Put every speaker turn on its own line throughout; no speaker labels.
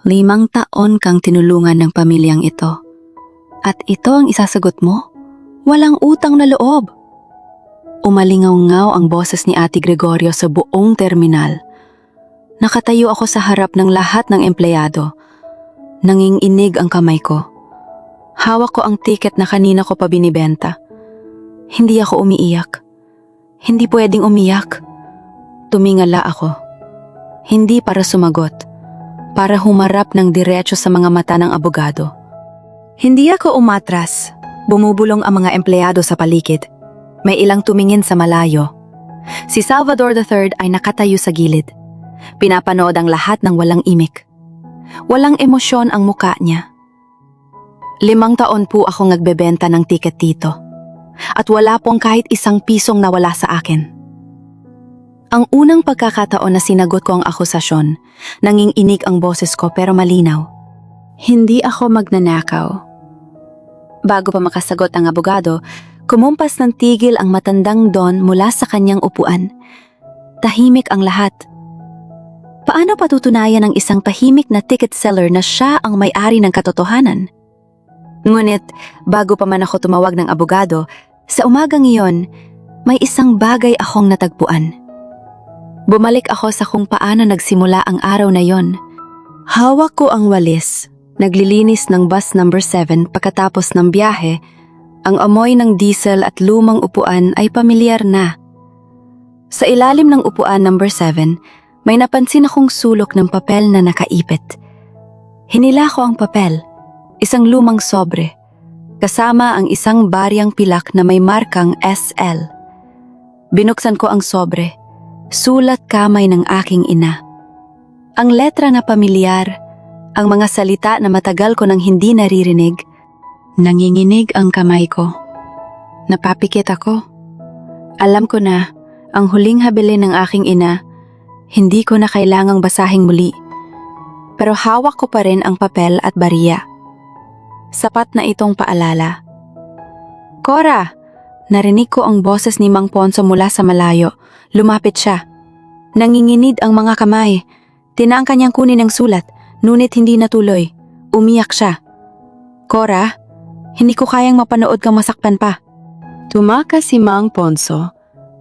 5 taon kang tinulungan ng pamilyang ito. At ito ang isasagot mo? Walang utang na loob. Umalingaw-ngaw ang boses ni Ate Gregorio sa buong terminal. Nakatayo ako sa harap ng lahat ng empleyado. Nanginginig ang kamay ko. Hawak ko ang tiket na kanina ko pa binibenta. Hindi ako umiiyak. Hindi pwedeng umiyak. Tumingala ako. Hindi para sumagot. Para humarap ng diretso sa mga mata ng abogado. Hindi ako umatras. Bumubulong ang mga empleyado sa paligid. May ilang tumingin sa malayo. Si Salvador III ay nakatayo sa gilid. Pinapanood ang lahat ng walang imik. Walang emosyon ang muka niya. 5 taon po akong nagbebenta ng tiket dito. At wala pong kahit isang pisong nawala sa akin. Ang unang pagkakataon na sinagot ko ang akusasyon, nanginginig ang boses ko pero malinaw. Hindi ako magnanakaw. Bago pa makasagot ang abogado, kumumpas ng tigil ang matandang Don mula sa kanyang upuan. Tahimik ang lahat. Paano patutunayan ng isang tahimik na ticket seller na siya ang may-ari ng katotohanan? Ngunit, bago pa man ako tumawag ng abogado, sa umagang iyon, may isang bagay akong natagpuan. Bumalik ako sa kung paano nagsimula ang araw na yon. Hawak ko ang walis, naglilinis ng bus number 7 pagkatapos ng biyahe. Ang amoy ng diesel at lumang upuan ay pamilyar na. Sa ilalim ng upuan number 7, may napansin akong sulok ng papel na nakaipit. Hinila ko ang papel, isang lumang sobre, kasama ang isang baryang pilak na may markang SL. Binuksan ko ang sobre. Sulat kamay ng aking ina. Ang letra na pamilyar, ang mga salita na matagal ko nang hindi naririnig. Nanginginig ang kamay ko. Napapikit ako. Alam ko na, ang huling habilin ng aking ina, hindi ko na kailangang basahing muli. Pero hawak ko pa rin ang papel at bariya. Sapat na itong paalala. Cora! Narinig ko ang boses ni Mang Ponso mula sa malayo. Lumapit siya. Nanginginig ang mga kamay. Tinaang kanyang kunin ang sulat, ngunit hindi natuloy. Umiyak siya. Cora, hindi ko kayang mapanood kang masaktan pa. Tumakas si Mang Ponso.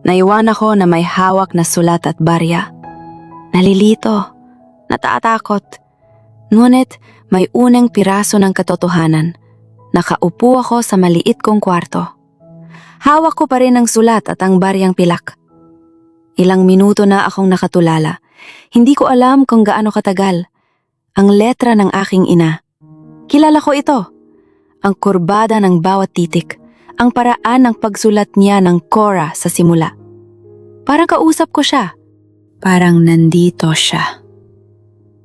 Naiwan ako na may hawak na sulat at barya. Nalilito. Natatakot. Ngunit may unang piraso ng katotohanan. Nakaupo ako sa maliit kong kwarto. Hawak ko pa rin ang sulat at ang baryang pilak. Ilang minuto na akong nakatulala. Hindi ko alam kung gaano katagal. Ang letra ng aking ina. Kilala ko ito. Ang kurbada ng bawat titik. Ang paraan ng pagsulat niya ng Cora sa simula. Parang kausap ko siya. Parang nandito siya.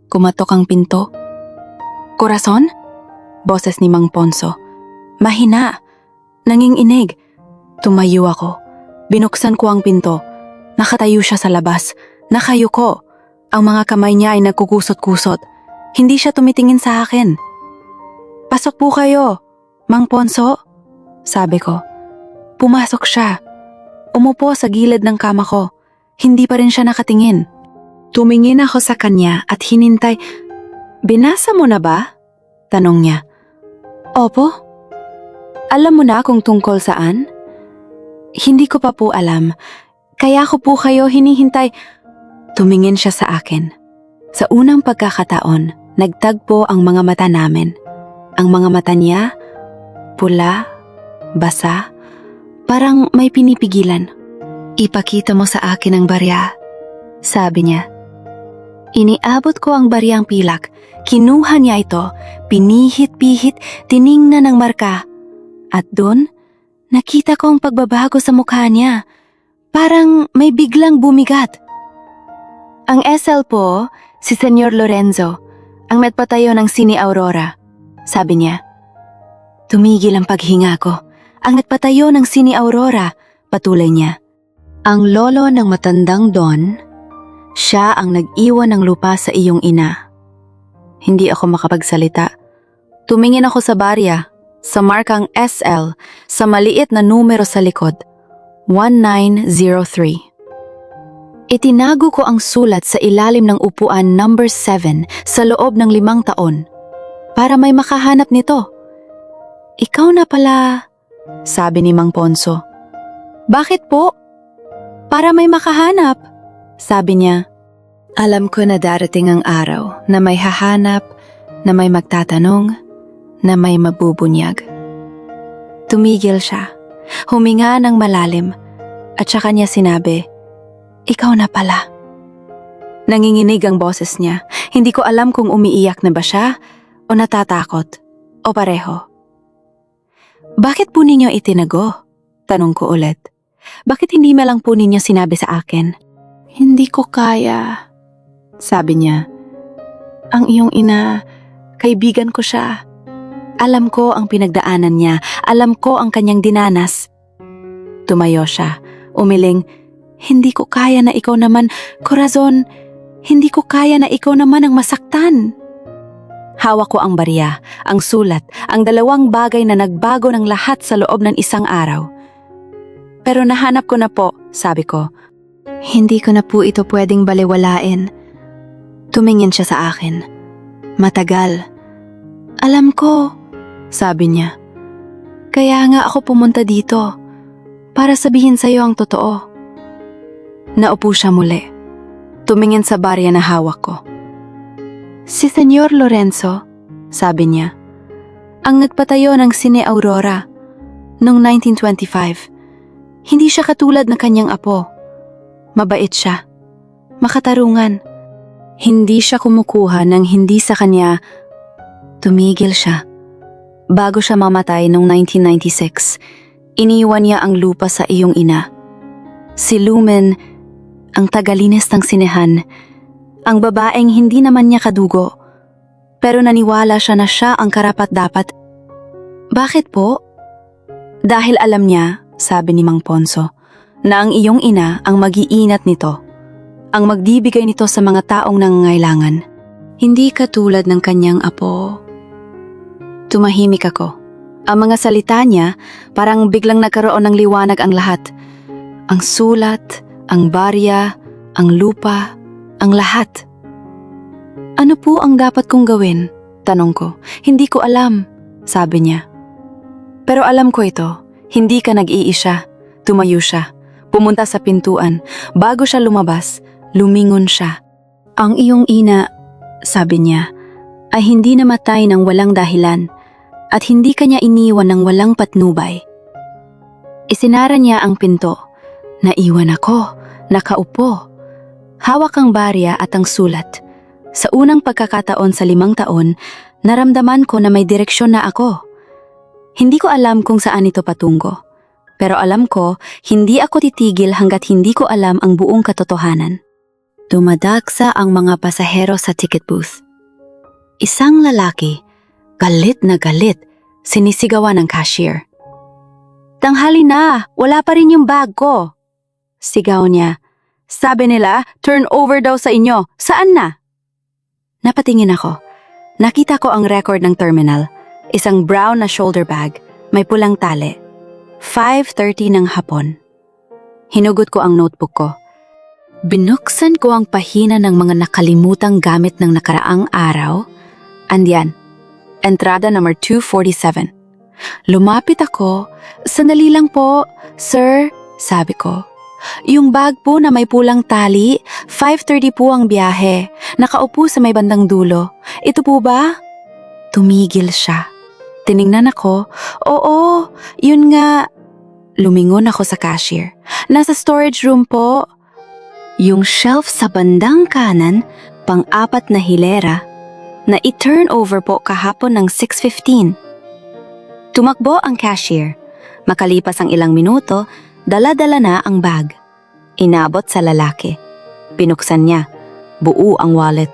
Kumatok ang pinto. Corazon? Boses ni Mang Ponso. Mahina. Nanginginig. Tumayo ako. Binuksan ko ang pinto. Nakatayo siya sa labas. Nakayuko. Ang mga kamay niya ay nagkukusot-kusot. Hindi siya tumitingin sa akin. Pasok po kayo, Mang Ponso. Sabi ko. Pumasok siya. Umupo sa gilid ng kama ko. Hindi pa rin siya nakatingin. Tumingin ako sa kanya at hinintay. Binasa mo na ba? Tanong niya. Opo. Alam mo na kung tungkol saan? Hindi ko pa po alam. Kaya ko po kayo hinihintay. Tumingin siya sa akin. Sa unang pagkakataon, nagtagpo ang mga mata namin. Ang mga mata niya, pula, basa, parang may pinipigilan. Ipakita mo sa akin ang barya, sabi niya. Iniabot ko ang baryang pilak. Kinuha niya ito, pinihit-pihit, tiningnan ng marka. At doon, nakita ko ang pagbabago sa mukha niya. Parang may biglang bumigat. Ang SL po, si Senyor Lorenzo, ang nagpatayo ng Sine Aurora, sabi niya. Tumigil ang paghinga ko. Ang nagpatayo ng Sine Aurora, patuloy niya. Ang lolo ng matandang Don, siya ang nag-iwan ng lupa sa iyong ina. Hindi ako makapagsalita. Tumingin ako sa barya, sa markang SL, sa maliit na numero sa likod, 1903. Itinago ko ang sulat sa ilalim ng upuan number 7 sa loob ng 5 taon para may makahanap nito. Ikaw na pala, sabi ni Mang Ponso. Bakit po? Para may makahanap, sabi niya. Alam ko na darating ang araw na may hahanap, na may magtatanong, na may mabubunyag. Tumigil siya, huminga ng malalim, at saka niya sinabi, ikaw na pala. Nanginginig ang boses niya. Hindi ko alam kung umiiyak na ba siya o natatakot o pareho. Bakit po ninyo itinago? Tanong ko ulit. Bakit hindi lang po ninyo sinabi sa akin? Hindi ko kaya, sabi niya. Ang iyong ina, kaibigan ko siya. Alam ko ang pinagdaanan niya. Alam ko ang kanyang dinanas. Tumayo siya, umiling. Hindi ko kaya na ikaw naman, Corazon. Hindi ko kaya na ikaw naman ang masaktan. Hawak ko ang barya, ang sulat, ang 2 bagay na nagbago ng lahat sa loob ng isang araw. Pero nahanap ko na po, sabi ko. Hindi ko na po ito pwedeng baliwalain. Tumingin siya sa akin. Matagal. Alam ko, sabi niya. Kaya nga ako pumunta dito, para sabihin sa'yo ang totoo. Naupo siya muli. Tumingin sa barya na hawak ko. Si Senyor Lorenzo, sabi niya, ang nagpatayo ng Cine Aurora noong 1925. Hindi siya katulad ng kanyang apo. Mabait siya. Makatarungan. Hindi siya kumukuha ng hindi sa kanya. Tumigil siya. Bago siya mamatay noong 1996, iniwan niya ang lupa sa iyong ina. Si Lumen, ang tagalinis ng sinehan, ang babaeng hindi naman niya kadugo, pero naniwala siya na siya ang karapat-dapat. Bakit po? Dahil alam niya, sabi ni Mang Ponso, na ang iyong ina ang mag-iinat nito, ang magbibigay nito sa mga taong nangangailangan. Hindi katulad ng kanyang apo. Tumahimik ako. Ang mga salita niya, parang biglang nagkaroon ng liwanag ang lahat. Ang sulat, ang barya, ang lupa, ang lahat. Ano po ang dapat kong gawin? Tanong ko. Hindi ko alam, sabi niya. Pero alam ko ito, hindi ka nag-iisa. Tumayo siya, pumunta sa pintuan. Bago siya lumabas, lumingon siya. Ang iyong ina, sabi niya, ay hindi namatay ng walang dahilan at hindi kanya iniwan ng walang patnubay. Isinara niya ang pinto. Naiwan ako, nakaupo. Hawak ang barya at ang sulat. Sa unang pagkakataon sa 5 taon, naramdaman ko na may direksyon na ako. Hindi ko alam kung saan ito patungo. Pero alam ko, hindi ako titigil hanggat hindi ko alam ang buong katotohanan. Dumadagsa ang mga pasahero sa ticket booth. Isang lalaki, galit na galit, sinisigawan ng cashier. Tanghali na, wala pa rin yung bag ko. Sigaw niya. Sabi nila, turn over daw sa inyo. Saan na? Napatingin ako. Nakita ko ang record ng terminal. Isang brown na shoulder bag, may pulang tali. 5:30 ng hapon. Hinugot ko ang notebook ko. Binuksan ko ang pahina ng mga nakalimutang gamit ng nakaraang araw. Andiyan, entrada number 247. Lumapit ako. Sandali lang po, sir, sabi ko. Yung bag po na may pulang tali, 5:30 po ang biyahe. Nakaupo sa may bandang dulo. Ito po ba? Tumigil siya. Tiningnan ako. Oo, yun nga. Lumingon ako sa cashier. Nasa storage room po. Yung shelf sa bandang kanan, pang-4 na hilera, na i-turn over po kahapon ng 6:15. Tumakbo ang cashier. Makalipas ang ilang minuto, dala-dala na ang bag. Inabot sa lalaki. Binuksan niya. Buo ang wallet.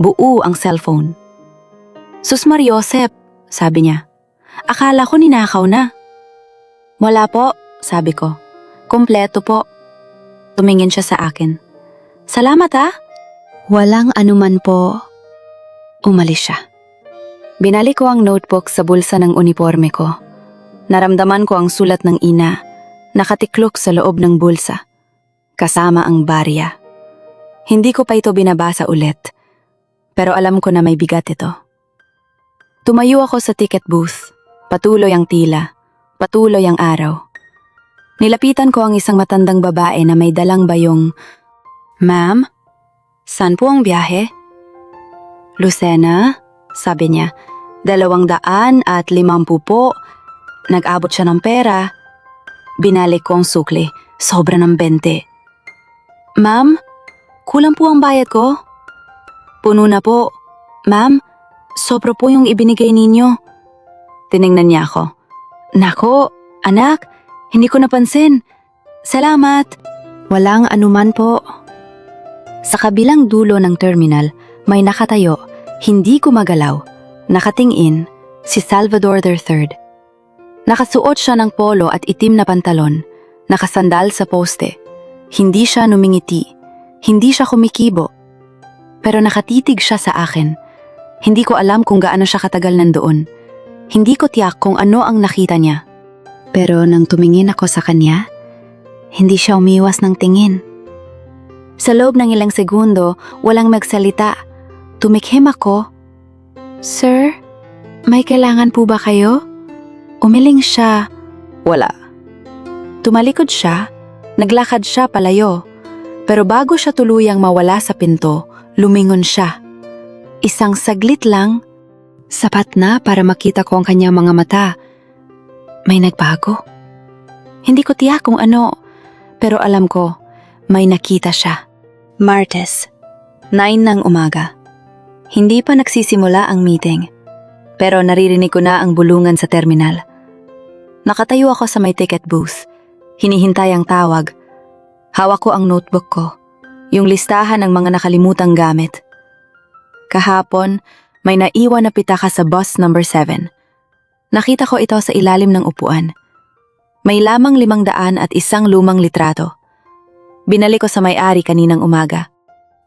Buo ang cellphone. Sus Mariosep, sabi niya. Akala ko ninakaw na. Wala po, sabi ko. Kompleto po. Tumingin siya sa akin. Salamat ha. Walang anuman po. Umalis siya. Binalik ko ang notebook sa bulsa ng uniforme ko. Naramdaman ko ang sulat ng ina, nakatiklok sa loob ng bulsa, kasama ang barya. Hindi ko pa ito binabasa ulit, pero alam ko na may bigat ito. Tumayo ako sa ticket booth. Patuloy ang tila. Patuloy ang araw. Nilapitan ko ang isang matandang babae na may dalang bayong, "Ma'am, saan po ang biyahe?" "Lucena," sabi niya, 250 po. Nag-abot siya ng pera. Binalik ko ang sukli, sobra ng 20. "Ma'am, kulang po ang bayad ko." "Puno na po." "Ma'am, sobra po yung ibinigay ninyo." Tiningnan niya ako. "Nako, anak, hindi ko napansin. Salamat." "Walang anuman po." Sa kabilang dulo ng terminal, may nakatayo, hindi gumagalaw, nakatingin, si Salvador III. Nakasuot siya ng polo at itim na pantalon, nakasandal sa poste. Hindi siya numingiti, hindi siya kumikibo. Pero nakatitig siya sa akin. Hindi ko alam kung gaano siya katagal nandoon. Hindi ko tiyak kung ano ang nakita niya. Pero nang tumingin ako sa kanya, hindi siya umiwas ng tingin. Sa loob ng ilang segundo, walang magsalita. Tumikhim ako. "Sir, may kailangan po ba kayo?" Umiling siya. Wala. Tumalikod siya, naglakad siya palayo. Pero bago siya tuluyang mawala sa pinto, lumingon siya. Isang saglit lang, sapat na para makita ko ang kanyang mga mata. May nagbago. Hindi ko tiyak kung ano, pero alam ko, may nakita siya. Martes, 9 ng umaga. Hindi pa nagsisimula ang meeting, pero naririnig ko na ang bulungan sa terminal. Nakatayo ako sa may ticket booth. Hinihintay ang tawag. Hawak ko ang notebook ko, yung listahan ng mga nakalimutang gamit. Kahapon, may naiwan na pitaka sa bus number 7. Nakita ko ito sa ilalim ng upuan. May lamang 500 at isang lumang litrato. Binalik ko sa may-ari kaninang umaga.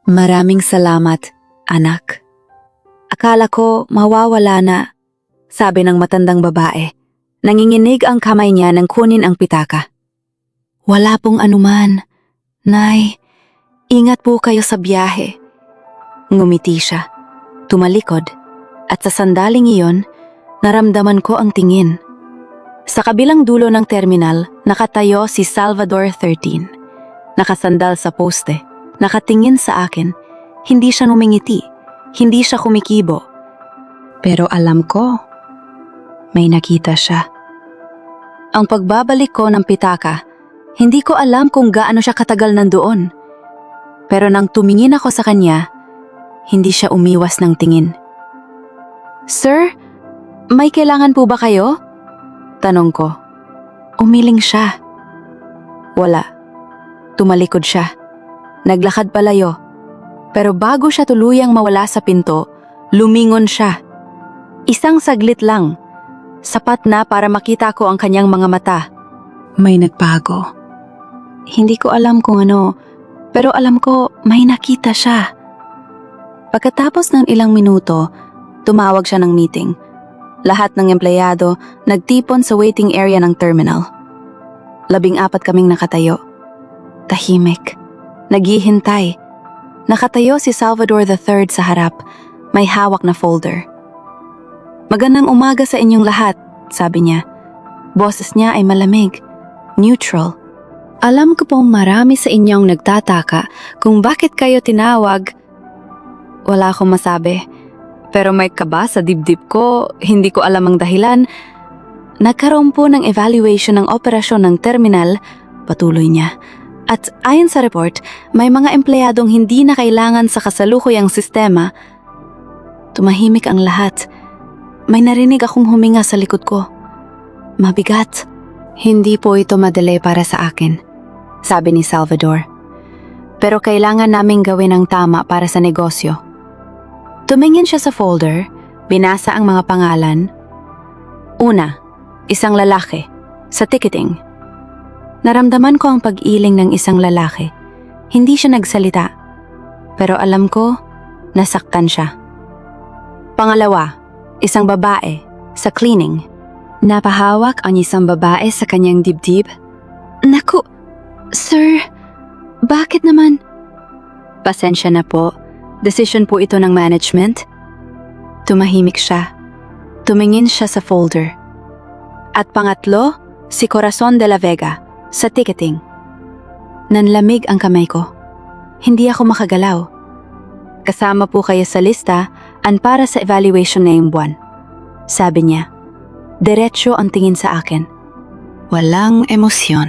"Maraming salamat, anak." "Akala ko mawawala na," sabi ng matandang babae. Nanginginig ang kamay niya nang kunin ang pitaka. "Wala pong anuman. Nay, ingat po kayo sa biyahe." Ngumiti siya, tumalikod, at sa sandaling iyon, naramdaman ko ang tingin. Sa kabilang dulo ng terminal, nakatayo si Salvador III. Nakasandal sa poste, nakatingin sa akin. Hindi siya numingiti, hindi siya kumikibo. Pero alam ko, may nakita siya. Ang pagbabalik ko ng pitaka, hindi ko alam kung gaano siya katagal nandoon. Pero nang tumingin ako sa kanya, hindi siya umiwas ng tingin. "Sir, may kailangan po ba kayo?" Tanong ko. Umiling siya. Wala. Tumalikod siya. Naglakad palayo. Pero bago siya tuluyang mawala sa pinto, lumingon siya. Isang saglit lang. Sapat na para makita ko ang kanyang mga mata. May nagbago. Hindi ko alam kung ano, pero alam ko may nakita siya. Pagkatapos ng ilang minuto, tumawag siya ng meeting. Lahat ng empleyado nagtipon sa waiting area ng terminal. 14 kaming nakatayo. Tahimik. Naghihintay. Nakatayo si Salvador III sa harap, may hawak na folder. "Magandang umaga sa inyong lahat," sabi niya. Boses niya ay malamig, neutral. "Alam ko pong marami sa inyong nagtataka kung bakit kayo tinawag." Wala akong masabi, pero may kaba sa dibdib ko, hindi ko alam ang dahilan. "Nagkaroon po ng evaluation ng operasyon ng terminal," patuloy niya. "At ayon sa report, may mga empleyadong hindi na kailangan sa kasalukuyang sistema." Tumahimik ang lahat. May narinig akong huminga sa likod ko. Mabigat. "Hindi po ito madali para sa akin," sabi ni Salvador. "Pero kailangan naming gawin ang tama para sa negosyo." Tumingin siya sa folder, binasa ang mga pangalan. Una, isang lalaki, sa ticketing. Naramdaman ko ang pag-iling ng isang lalaki. Hindi siya nagsalita, pero alam ko, nasaktan siya. Pangalawa, isang babae, sa cleaning. Napahawak ang isang babae sa kanyang dibdib. "Naku, sir, bakit naman?" Pasensya na po. Decision po ito ng management. Tumahimik siya. Tumingin siya sa folder. At pangatlo, si Corazon de la Vega, sa ticketing. Nanlamig ang kamay ko. Hindi ako makagalaw. Kasama po kayo sa lista and para sa evaluation ngayong buwan. Sabi niya. Diretso ang tingin sa akin. Walang emosyon.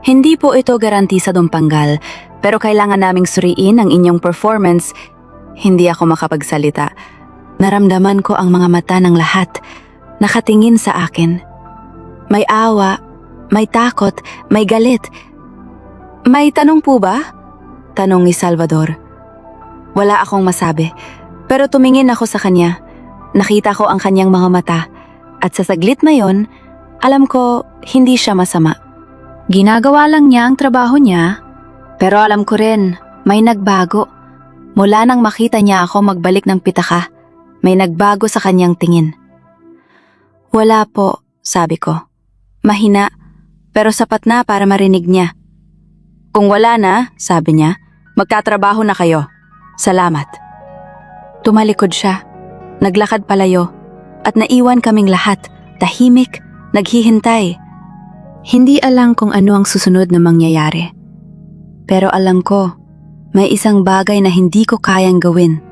Hindi po ito garanti sa Dumpanggal, pero kailangan naming suriin ang inyong performance. Hindi ako makapagsalita. Naramdaman ko ang mga mata ng lahat, nakatingin sa akin. May awa, may takot, may galit. May tanong po ba? Tanong ni Salvador. Wala akong masabi, pero tumingin ako sa kanya. Nakita ko ang kanyang mga mata, at sa saglit na yon, alam ko hindi siya masama. Ginagawa lang niya ang trabaho niya, pero alam ko rin, may nagbago. Mula nang makita niya ako magbalik ng pitaka, may nagbago sa kanyang tingin. Wala po, sabi ko. Mahina, pero sapat na para marinig niya. Kung wala na, sabi niya, magkatrabaho na kayo. Salamat. Tumalikod siya, naglakad palayo, at naiwan kaming lahat, tahimik, naghihintay. Hindi alam kung ano ang susunod na mangyayari. Pero alam ko, may isang bagay na hindi ko kayang gawin.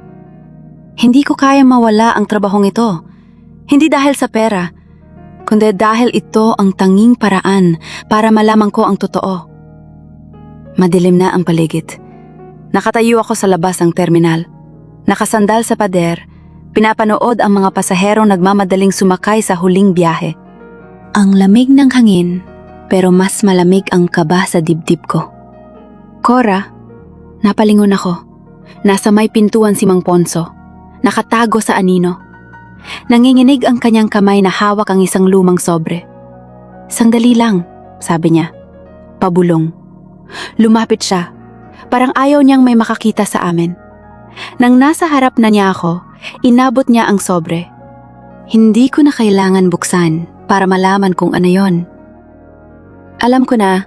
Hindi ko kayang mawala ang trabahong ito. Hindi dahil sa pera, kundi dahil ito ang tanging paraan para malaman ko ang totoo. Madilim na ang paligid. Nakatayo ako sa labas ng terminal. Nakasandal sa pader, pinapanood ang mga pasaherong nagmamadaling sumakay sa huling biyahe. Ang lamig ng hangin, pero mas malamig ang kaba sa dibdib ko. Cora, napalingon ako. Nasa may pintuan si Mang Ponso, nakatago sa anino. Nanginginig ang kanyang kamay na hawak ang isang lumang sobre. Sandali lang, sabi niya. Pabulong. Lumapit siya, parang ayaw niyang may makakita sa amin. Nang nasa harap na niya ako, inabot niya ang sobre. Hindi ko na kailangan buksan para malaman kung ano yon. Alam ko na,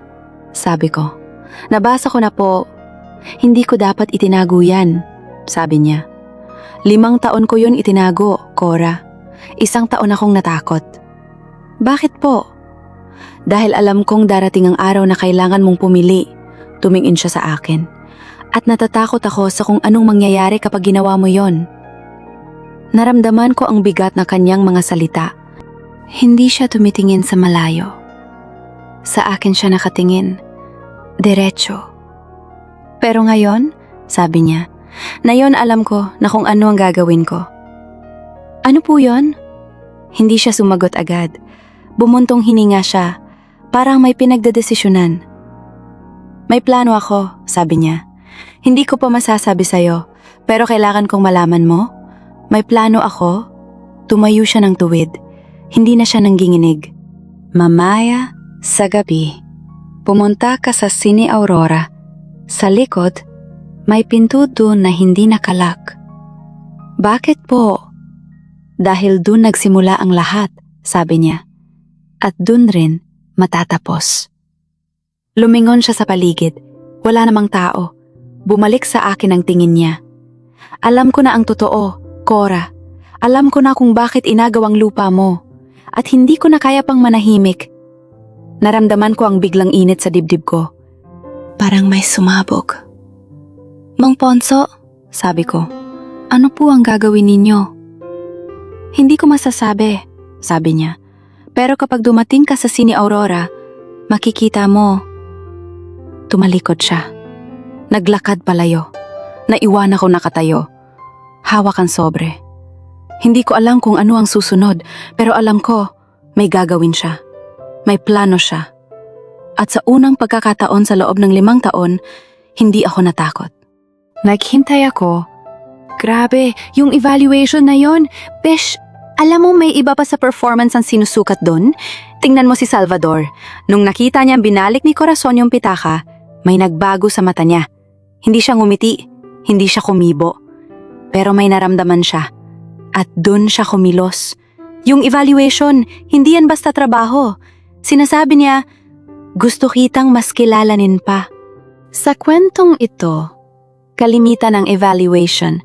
sabi ko. Nabasa ko na po. Hindi ko dapat itinago yan, sabi niya. 5 taon ko yun itinago, Cora. 1 taon akong natakot. Bakit po? Dahil alam kong darating ang araw na kailangan mong pumili. Tumingin siya sa akin. At natatakot ako sa kung anong mangyayari kapag ginawa mo yon. Naramdaman ko ang bigat na kanyang mga salita. Hindi siya tumitingin sa malayo. Sa akin siya nakatingin. Diretso. Pero ngayon, sabi niya, na yon alam ko na kung ano ang gagawin ko. Ano po yon? Hindi siya sumagot agad. Bumuntong hininga siya, parang may pinagdedesisyonan. May plano ako, sabi niya. Hindi ko pa masasabi sa'yo, pero kailangan kong malaman mo. May plano ako. Tumayo siya ng tuwid. Hindi na siya nangginginig. Mamaya, sa gabi, pumunta ka sa Cine Aurora. Sa likod, may pinto doon na hindi nakalak. Bakit po? Dahil doon nagsimula ang lahat, sabi niya. At doon rin matatapos. Lumingon siya sa paligid. Wala namang tao. Bumalik sa akin ang tingin niya. Alam ko na ang totoo, Cora. Alam ko na kung bakit inagawang lupa mo. At hindi ko na kaya pang manahimik. Naramdaman ko ang biglang init sa dibdib ko. Parang may sumabog. Mang Ponso, sabi ko, ano po ang gagawin ninyo? Hindi ko masasabi, sabi niya. Pero kapag dumating ka sa Cine Aurora, makikita mo. Tumalikod siya. Naglakad palayo. Naiwan ako nakatayo. Hawak ang sobre. Hindi ko alam kung ano ang susunod, pero alam ko, may gagawin siya. May plano siya. At sa unang pagkakataon sa loob ng 5 taon, hindi ako natakot. Naghintay ako. Grabe, yung evaluation na yon, besh, alam mo may iba pa sa performance ang sinusukat doon? Tingnan mo si Salvador. Nung nakita niya binalik ni Corazon yung pitaka, may nagbago sa mata niya. Hindi siya ngumiti, hindi siya kumibo. Pero may naramdaman siya. At doon siya kumilos. Yung evaluation, hindi yan basta trabaho. Sinasabi niya, gusto kitang mas kilalanin pa. Sa kwentong ito, kalimitan ng evaluation.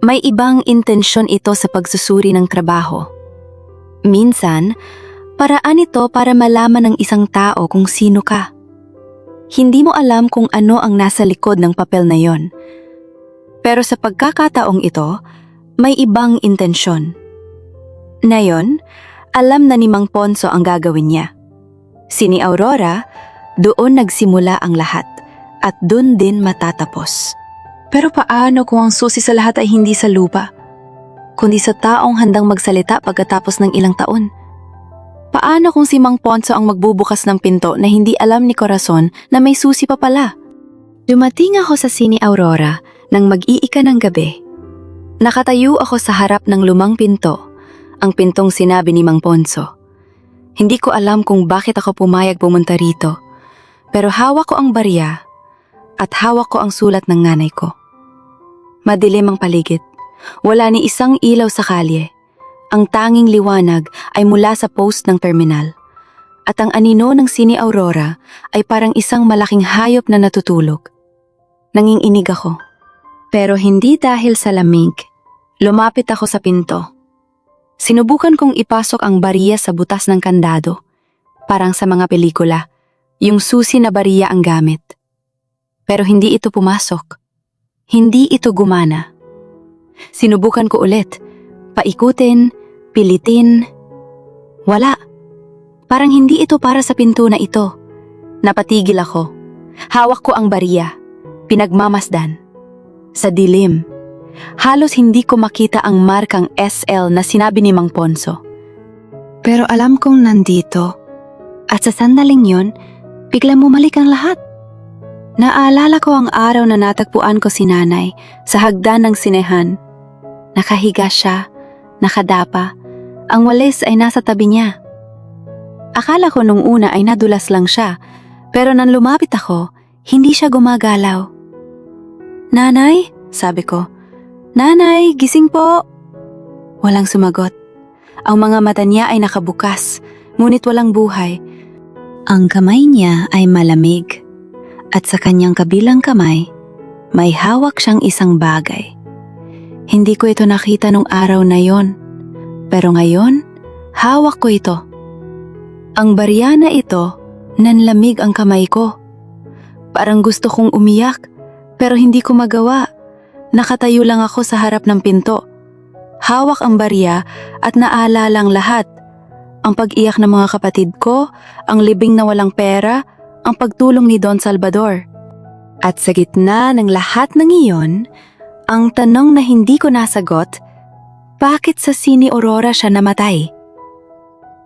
May ibang intensyon ito sa pagsusuri ng trabaho. Minsan, paraan ito para malaman ng isang tao kung sino ka. Hindi mo alam kung ano ang nasa likod ng papel na yon. Pero sa pagkakataong ito, may ibang intensyon. Ngayon, alam na ni Mang Ponso ang gagawin niya. Sini Aurora, doon nagsimula ang lahat at doon din matatapos. Pero paano kung ang susi sa lahat ay hindi sa lupa, kundi sa taong handang magsalita pagkatapos ng ilang taon? Paano kung si Mang Ponso ang magbubukas ng pinto na hindi alam ni Corazon na may susi pa pala? Dumating ako sa Sini Aurora nang mag-iika ng gabi. Nakatayo ako sa harap ng lumang pinto, ang pintong sinabi ni Mang Ponso. Hindi ko alam kung bakit ako pumayag pumunta rito, pero hawak ko ang barya at hawak ko ang sulat ng nanay ko. Madilim ang paligid. Wala ni isang ilaw sa kalye. Ang tanging liwanag ay mula sa post ng terminal. At ang anino ng Sini Aurora ay parang isang malaking hayop na natutulog. Nanginginig ako. Pero hindi dahil sa lamig. Lumapit ako sa pinto. Sinubukan kong ipasok ang bariya sa butas ng kandado. Parang sa mga pelikula, yung susi na bariya ang gamit. Pero hindi ito pumasok. Hindi ito gumana. Sinubukan ko ulit. Paikutin, pilitin. Wala. Parang hindi ito para sa pinto na ito. Napatigil ako. Hawak ko ang bariya. Pinagmamasdan. Sa dilim. Halos hindi ko makita ang markang SL na sinabi ni Mang Ponso. Pero alam kong nandito. At sa sandaling yon, biglang bumalik ang lahat. Naalala ko ang araw na natagpuan ko si nanay sa hagdan ng sinehan. Nakahiga siya, nakadapa. Ang walis ay nasa tabi niya. Akala ko nung una ay nadulas lang siya, pero nang lumapit ako, hindi siya gumagalaw. Nanay, sabi ko. Nanay, gising po. Walang sumagot. Ang mga mata niya ay nakabukas, ngunit walang buhay. Ang kamay niya ay malamig. At sa kanyang kabilang kamay, may hawak siyang isang bagay. Hindi ko ito nakita nung araw na yon, pero ngayon, hawak ko ito. Ang barya na ito, nanlamig ang kamay ko. Parang gusto kong umiyak, pero hindi ko magawa. Nakatayo lang ako sa harap ng pinto. Hawak ang barya at naalalang lahat. Ang pag-iyak ng mga kapatid ko, ang libing na walang pera, ang pagtulong ni Don Salvador. At sa gitna ng lahat ng iyon, ang tanong na hindi ko nasagot, bakit sa Sini Aurora siya namatay?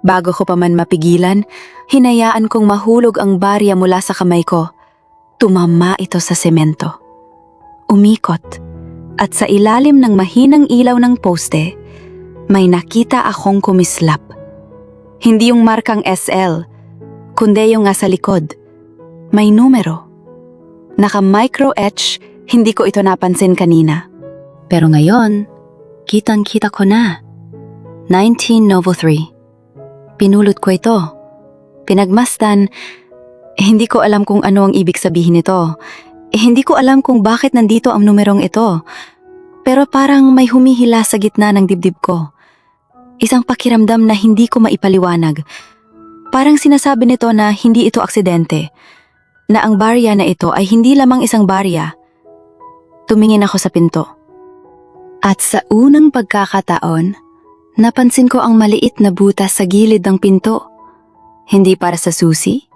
Bago ko pa man mapigilan, hinayaan kong mahulog ang barya mula sa kamay ko. Tumama ito sa semento. Umikot, at sa ilalim ng mahinang ilaw ng poste, may nakita akong kumislap. Hindi yung markang SL, kundi yung nga sa likod. May numero. Naka-micro-etch, hindi ko ito napansin kanina. Pero ngayon, kitang-kita ko na. 1903. Pinulot ko ito. Pinagmasdan, hindi ko alam kung ano ang ibig sabihin nito. Hindi ko alam kung bakit nandito ang numerong ito. Pero parang may humihila sa gitna ng dibdib ko. Isang pakiramdam na hindi ko maipaliwanag. Parang sinasabi nito na hindi ito aksidente. Na ang barya na ito ay hindi lamang isang barya. Tumingin ako sa pinto. At sa unang pagkakataon, napansin ko ang maliit na butas sa gilid ng pinto. Hindi para sa susi,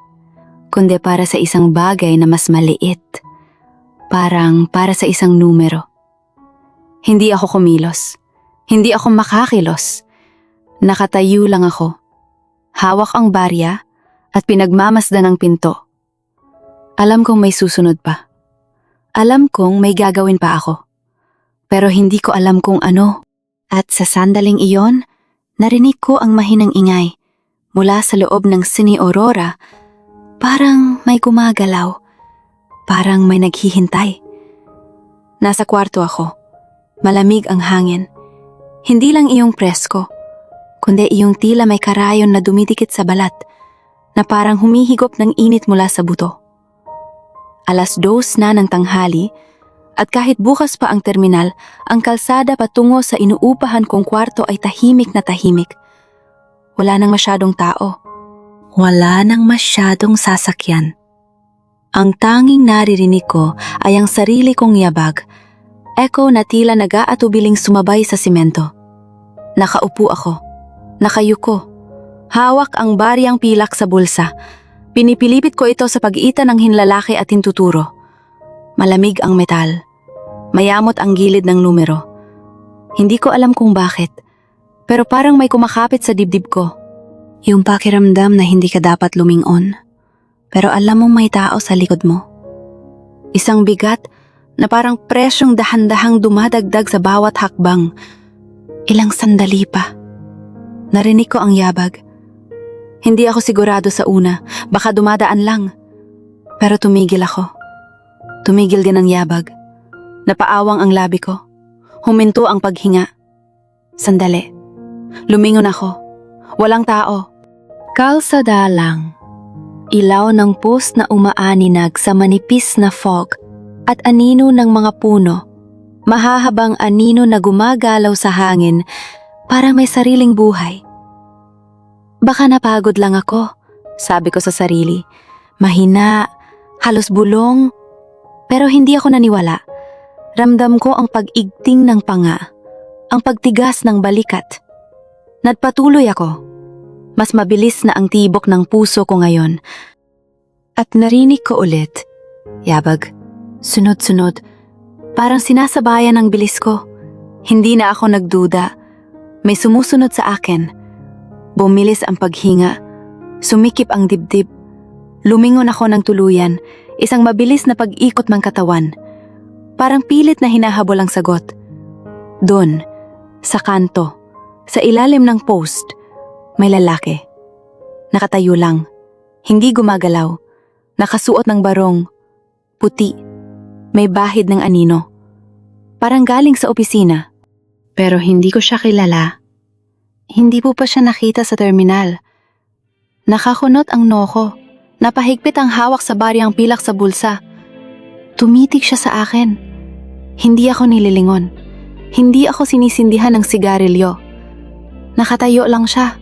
kundi para sa isang bagay na mas maliit. Parang para sa isang numero. Hindi ako kumilos. Hindi ako makakilos. Nakatayo lang ako. Hawak ang barya at pinagmamasdan ang pinto. Alam kong may susunod pa. Alam kong may gagawin pa ako. Pero hindi ko alam kung ano. At sa sandaling iyon, narinig ko ang mahinang ingay. Mula sa loob ng Sini Aurora, parang may gumagalaw. Parang may naghihintay. Nasa kwarto ako. Malamig ang hangin. Hindi lang iyong presko, kundi iyong tila may karayon na dumidikit sa balat, na parang humihigop ng init mula sa buto. 2:00 na ng tanghali, At kahit bukas pa ang terminal, ang kalsada patungo sa inuupahan kong kwarto ay tahimik na tahimik. Wala nang masyadong tao. Wala nang masyadong sasakyan. Ang tanging naririnig ko ay ang sarili kong yabag, echo na tila nag-aatubiling sumabay sa simento. Nakaupo ako, nakayuko, hawak ang baryang pilak sa bulsa. Pinipilipit ko ito sa pagitan ng hinlalaki at hintuturo. Malamig ang metal. Mayamot ang gilid ng numero. Hindi ko alam kung bakit, pero parang may kumakapit sa dibdib ko. Yung pakiramdam na hindi ka dapat lumingon, pero alam mong may tao sa likod mo. Isang bigat na parang presyong dahan-dahang dumadagdag sa bawat hakbang. Ilang sandali pa. Narinig ko ang yabag. Hindi ako sigurado sa una, baka dumadaan lang. Pero tumigil ako. Tumigil din ang yabag. Napaawang ang labi ko. Huminto ang paghinga. Sandali. Lumingon ako. Walang tao. Kalsada lang. Ilaw ng post na umaaninag sa manipis na fog at anino ng mga puno. Mahahabang anino na gumagalaw sa hangin para may sariling buhay. Baka napagod lang ako, sabi ko sa sarili. Mahina, halos bulong, pero hindi ako naniwala. Ramdam ko ang pag-igting ng panga, ang pagtigas ng balikat. Nagpatuloy ako. Mas mabilis na ang tibok ng puso ko ngayon. At narinig ko ulit, yabag, sunod-sunod, parang sinasabayan ang bilis ko. Hindi na ako nagduda. May sumusunod sa akin. Bumilis ang paghinga. Sumikip ang dibdib. Lumingon ako ng tuluyan. Isang mabilis na pag-ikot ng katawan. Parang pilit na hinahabol ang sagot. Doon, sa kanto, sa ilalim ng post, may lalaki. Nakatayo lang. Hindi gumagalaw. Nakasuot ng barong. Puti. May bahid ng anino. Parang galing sa opisina. Pero hindi ko siya kilala. Hindi po pa siya nakita sa terminal. Nakakunot ang noo ko. Napahigpit ang hawak sa baryang pilak sa bulsa. Tumitig siya sa akin. Hindi ako nililingon. Hindi ako sinisindihan ng sigarilyo. Nakatayo lang siya.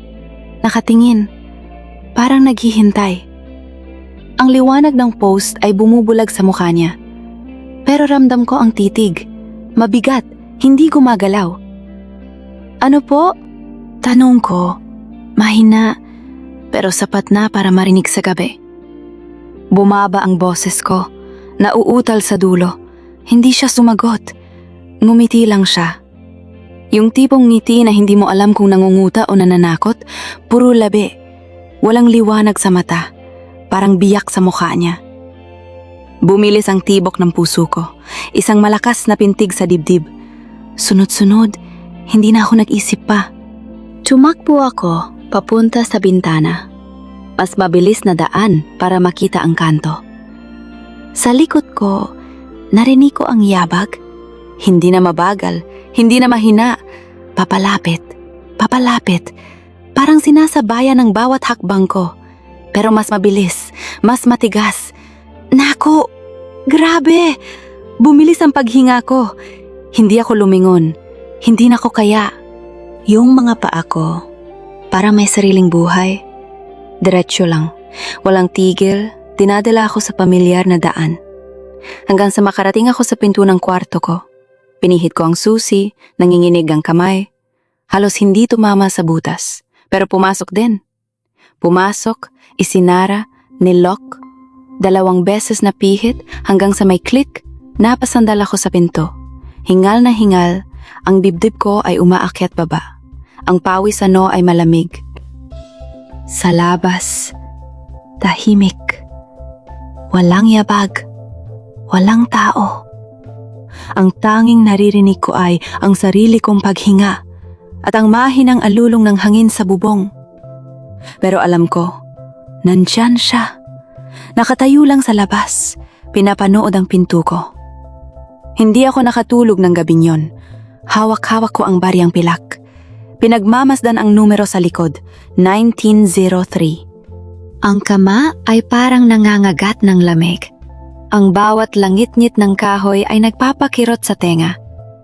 Nakatingin. Parang naghihintay. Ang liwanag ng post ay bumubulag sa mukha niya. Pero ramdam ko ang titig. Mabigat, hindi gumagalaw. Ano po? Tanong ko. Mahina, pero sapat na para marinig sa gabi. Bumaba ang boses ko. Nauutal sa dulo. Hindi siya sumagot. Ngumiti lang siya. Yung tipong ngiti na hindi mo alam kung nangunguta o nananakot, puro labi. Walang liwanag sa mata. Parang biyak sa mukha niya. Bumilis ang tibok ng puso ko. Isang malakas na pintig sa dibdib. Sunod-sunod, hindi na ako nag-isip pa. Tumakbo ako papunta sa bintana. Mas mabilis na daan para makita ang kanto. Sa likod ko, narinig ko ang yabag. Hindi na mabagal, hindi na mahina. Papalapit, papalapit. Parang sinasabayan ng bawat hakbang ko. Pero mas mabilis, mas matigas. Naku! Grabe! Bumilis ang paghinga ko. Hindi ako lumingon. Hindi na ko kaya. Yung mga paa ko, para may sariling buhay. Diretso lang. Walang tigil, dinadala ako sa pamilyar na daan. Hanggang sa makarating ako sa pinto ng kwarto ko. Pinihit ko ang susi, nanginginig ang kamay. Halos hindi tumama sa butas, pero pumasok din. Pumasok, isinara, nilock. 2 beses na pihit hanggang sa may click, napasandal ako sa pinto. Hingal na hingal, ang dibdib ko ay umaakyat baba. Ang pawis sa noo ay malamig. Sa labas, tahimik. Walang yabag. Walang tao. Ang tanging naririnig ko ay ang sarili kong paghinga at ang mahinang alulong ng hangin sa bubong. Pero alam ko, nandyan siya. Nakatayo lang sa labas, pinapanood ang pinto ko. Hindi ako nakatulog ng gabing yon. Hawak-hawak ko ang baryang pilak. Pinagmamasdan ang numero sa likod, 1903. Ang kama ay parang nangangagat ng lamig. Ang bawat langit-ngit ng kahoy ay nagpapakirot sa tenga.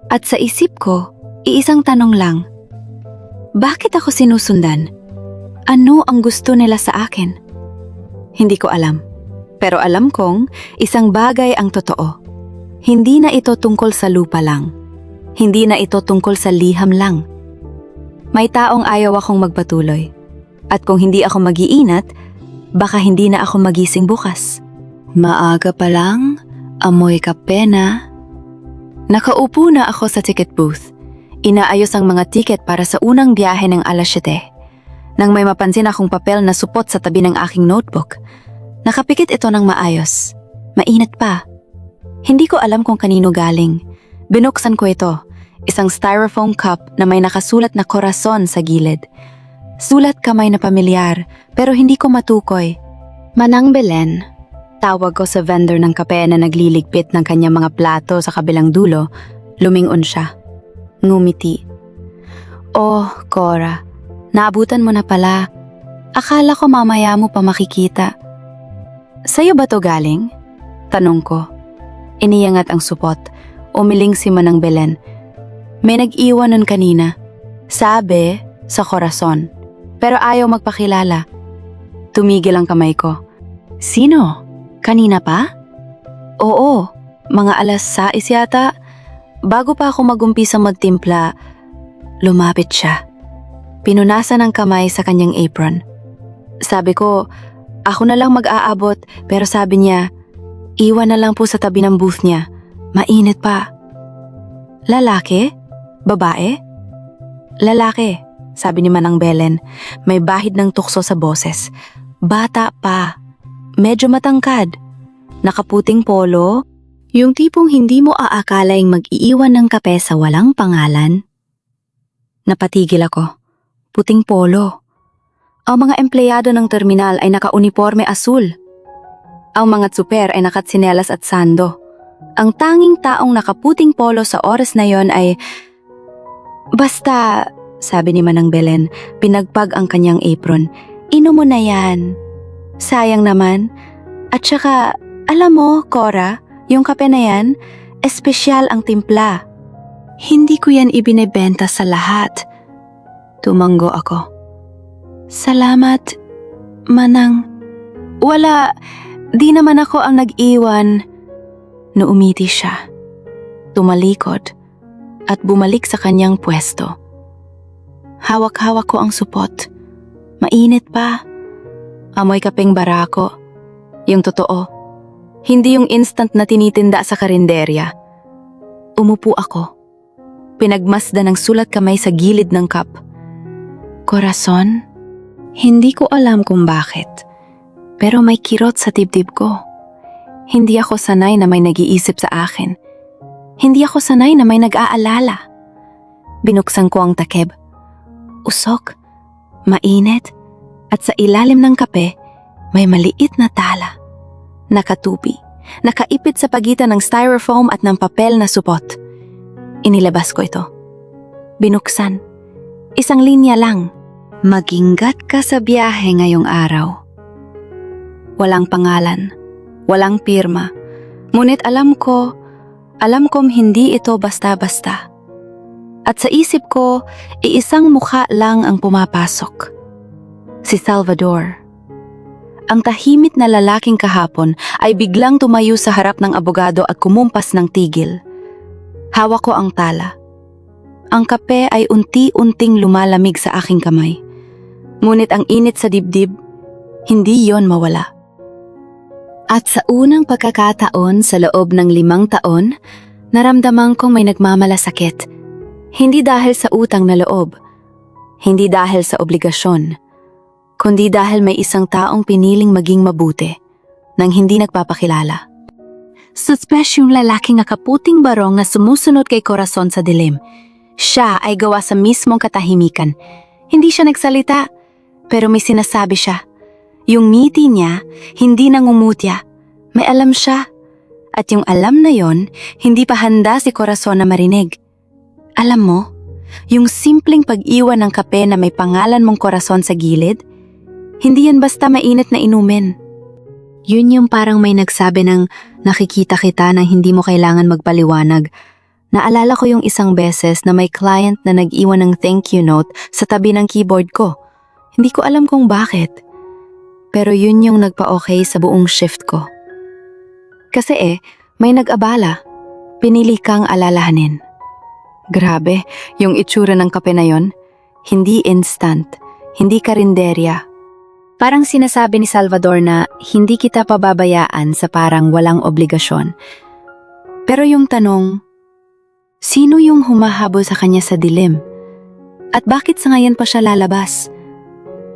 At sa isip ko, iisang tanong lang. Bakit ako sinusundan? Ano ang gusto nila sa akin? Hindi ko alam. Pero alam kong isang bagay ang totoo. Hindi na ito tungkol sa lupa lang. Hindi na ito tungkol sa liham lang. May taong ayaw akong magpatuloy. At kung hindi ako mag-iinat, baka hindi na ako magising bukas. Maaga pa lang, amoy kape na. Nakaupo na ako sa ticket booth. Inaayos ang mga ticket para sa unang biyahe ng alas 7. Nang may mapansin akong papel na supot sa tabi ng aking notebook, nakapikit ito ng maayos. Mainit pa. Hindi ko alam kung kanino galing. Binuksan ko ito, isang styrofoam cup na may nakasulat na korason sa gilid. Sulat kamay na pamilyar, pero hindi ko matukoy. Manang Belen, tawag ko sa vendor ng kape na nagliligpit ng kanyang mga plato sa kabilang dulo. Lumingon siya. Ngumiti. Oh, Cora, naabutan mo na pala. Akala ko mamaya mo pa makikita. Sa'yo ba to galing? Tanong ko. Iniyangat ang supot. Umiling si Manang Belen. May nag-iwan nun kanina. Sabi, sa korason. Pero ayaw magpakilala. Tumigil ang kamay ko. Sino? Kanina pa? Oo, mga alas 6 yata. Bago pa ako magumpisang magtimpla, lumapit siya. Pinunasan ang kamay sa kanyang apron. Sabi ko, ako na lang mag-aabot, pero sabi niya, iwan na lang po sa tabi ng booth niya. Mainit pa. Lalaki? Babae? Lalaki, sabi ni Manang Belen. May bahid ng tukso sa boses. Bata pa. Medyo matangkad. Nakaputing polo. Yung tipong hindi mo aakalaing mag-iiwan ng kape sa walang pangalan. Napatigil ako. Puting polo. Ang mga empleyado ng terminal ay naka-uniforme asul. Ang mga tsuper ay nakatsinelas at sando. Ang tanging taong nakaputing polo sa oras na yon ay... Basta, sabi ni Manang Belen, pinagpag ang kanyang apron. Inom mo na yan. Sayang naman. At saka, alam mo, Cora, yung kape na yan, espesyal ang timpla. Hindi ko yan ibinebenta sa lahat. Tumanggo ako. Salamat, Manang. Wala, di naman ako ang nag-iwan. Naumiti siya. Tumalikod at bumalik sa kanyang pwesto. Hawak-hawak ko ang supot. Mainit pa. Amoy kapeng barako. Yung totoo. Hindi yung instant na tinitinda sa karinderya. Umupo ako. Pinagmasdan ng sulat kamay sa gilid ng cup. Korason? Hindi ko alam kung bakit. Pero may kirot sa dibdib ko. Hindi ako sanay na may nag-iisip sa akin. Hindi ako sanay na may nag-aalala. Binuksan ko ang takeb. Usok, mainit, at sa ilalim ng kape, may maliit na tala. Nakatupi, nakaipit sa pagitan ng styrofoam at ng papel na supot. Inilabas ko ito. Binuksan. Isang linya lang. Mag-ingat ka sa biyahe ngayong araw. Walang pangalan, walang pirma. Ngunit alam kong hindi ito basta-basta. At sa isip ko, iisang mukha lang ang pumapasok. Si Salvador. Ang tahimik na lalaking kahapon ay biglang tumayo sa harap ng abogado at kumumpas ng tigil. Hawak ko ang tala. Ang kape ay unti-unting lumalamig sa aking kamay. Ngunit ang init sa dibdib, hindi yon mawala. At sa unang pagkakataon sa loob ng 5 taon, naramdaman kong may nagmamalasakit. Hindi dahil sa utang na loob, hindi dahil sa obligasyon, kundi dahil may isang taong piniling maging mabuti nang hindi nagpapakilala. Suspes yung lalaking nakaputing barong na sumusunod kay Corazon sa dilim. Siya ay gawa sa mismong katahimikan. Hindi siya nagsalita, pero may sinasabi siya. Yung ngiti niya, hindi nangungutya. May alam siya. At yung alam na yon, hindi pa handa si Corazon na marinig. Alam mo, yung simpleng pag-iwan ng kape na may pangalan mong Corazon sa gilid, hindi yan basta mainit na inumin. Yun yung parang may nagsabi ng nakikita kita nang hindi mo kailangan magpaliwanag. Naalala ko yung isang beses na may client na nag-iwan ng thank you note sa tabi ng keyboard ko. Hindi ko alam kung bakit. Pero yun yung nagpa-okay sa buong shift ko. Kasi may nag-abala. Pinili kang alalahanin. Grabe, yung itsura ng kape na yon, hindi instant, hindi karinderya. Parang sinasabi ni Salvador na hindi kita pababayaan sa parang walang obligasyon. Pero yung tanong, sino yung humahabol sa kanya sa dilim? At bakit sa ngayon pa siya lalabas?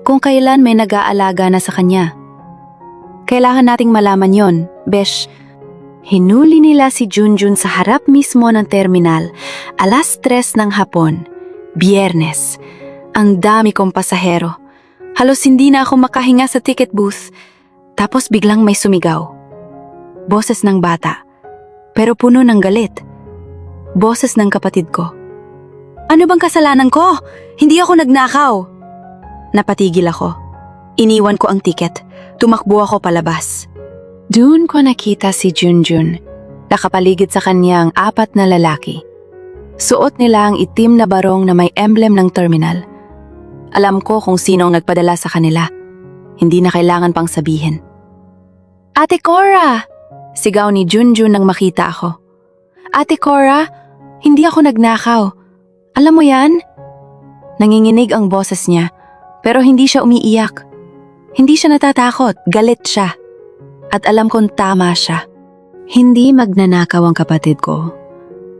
Kung kailan may nag-aalaga na sa kanya. Kailangan nating malaman yon, besh. Hinuli nila si Junjun sa harap mismo ng terminal, 3:00 ng hapon, Biyernes. Ang dami kong pasahero. Halos hindi na ako makahinga sa ticket booth. Tapos biglang may sumigaw. Boses ng bata, pero puno ng galit. Boses ng kapatid ko. Ano bang kasalanan ko? Hindi ako nagnakaw. Napatigil ako. Iniwan ko ang ticket. Tumakbo ako palabas. Doon ko nakita si Junjun. Nakapaligid sa kanya ang 4 na lalaki. Suot nila ang itim na barong na may emblem ng terminal. Alam ko kung sino ang nagpadala sa kanila. Hindi na kailangan pang sabihin. Ate Cora! Sigaw ni Junjun nang makita ako. Ate Cora, hindi ako nagnakaw. Alam mo yan? Nanginginig ang boses niya, pero hindi siya umiiyak. Hindi siya natatakot, galit siya. At alam kong tama siya. Hindi magnanakaw ang kapatid ko.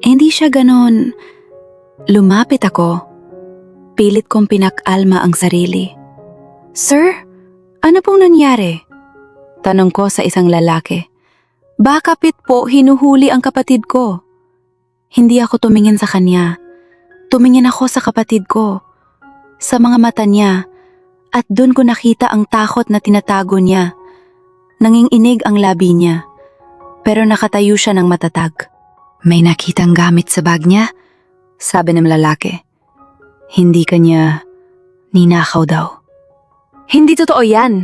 Hindi siya ganon. Lumapit ako. Pilit kong pinakalma ang sarili. Sir, ano pong nangyari? Tanong ko sa isang lalaki. Baka pit po hinuhuli ang kapatid ko. Hindi ako tumingin sa kanya. Tumingin ako sa kapatid ko. Sa mga mata niya. At doon ko nakita ang takot na tinatago niya. Nanginginig ang labi niya. Pero nakatayo siya ng matatag. May nakitang gamit sa bag niya? Sabi ng lalaki. Hindi kanya ninakaw daw. Hindi totoo yan,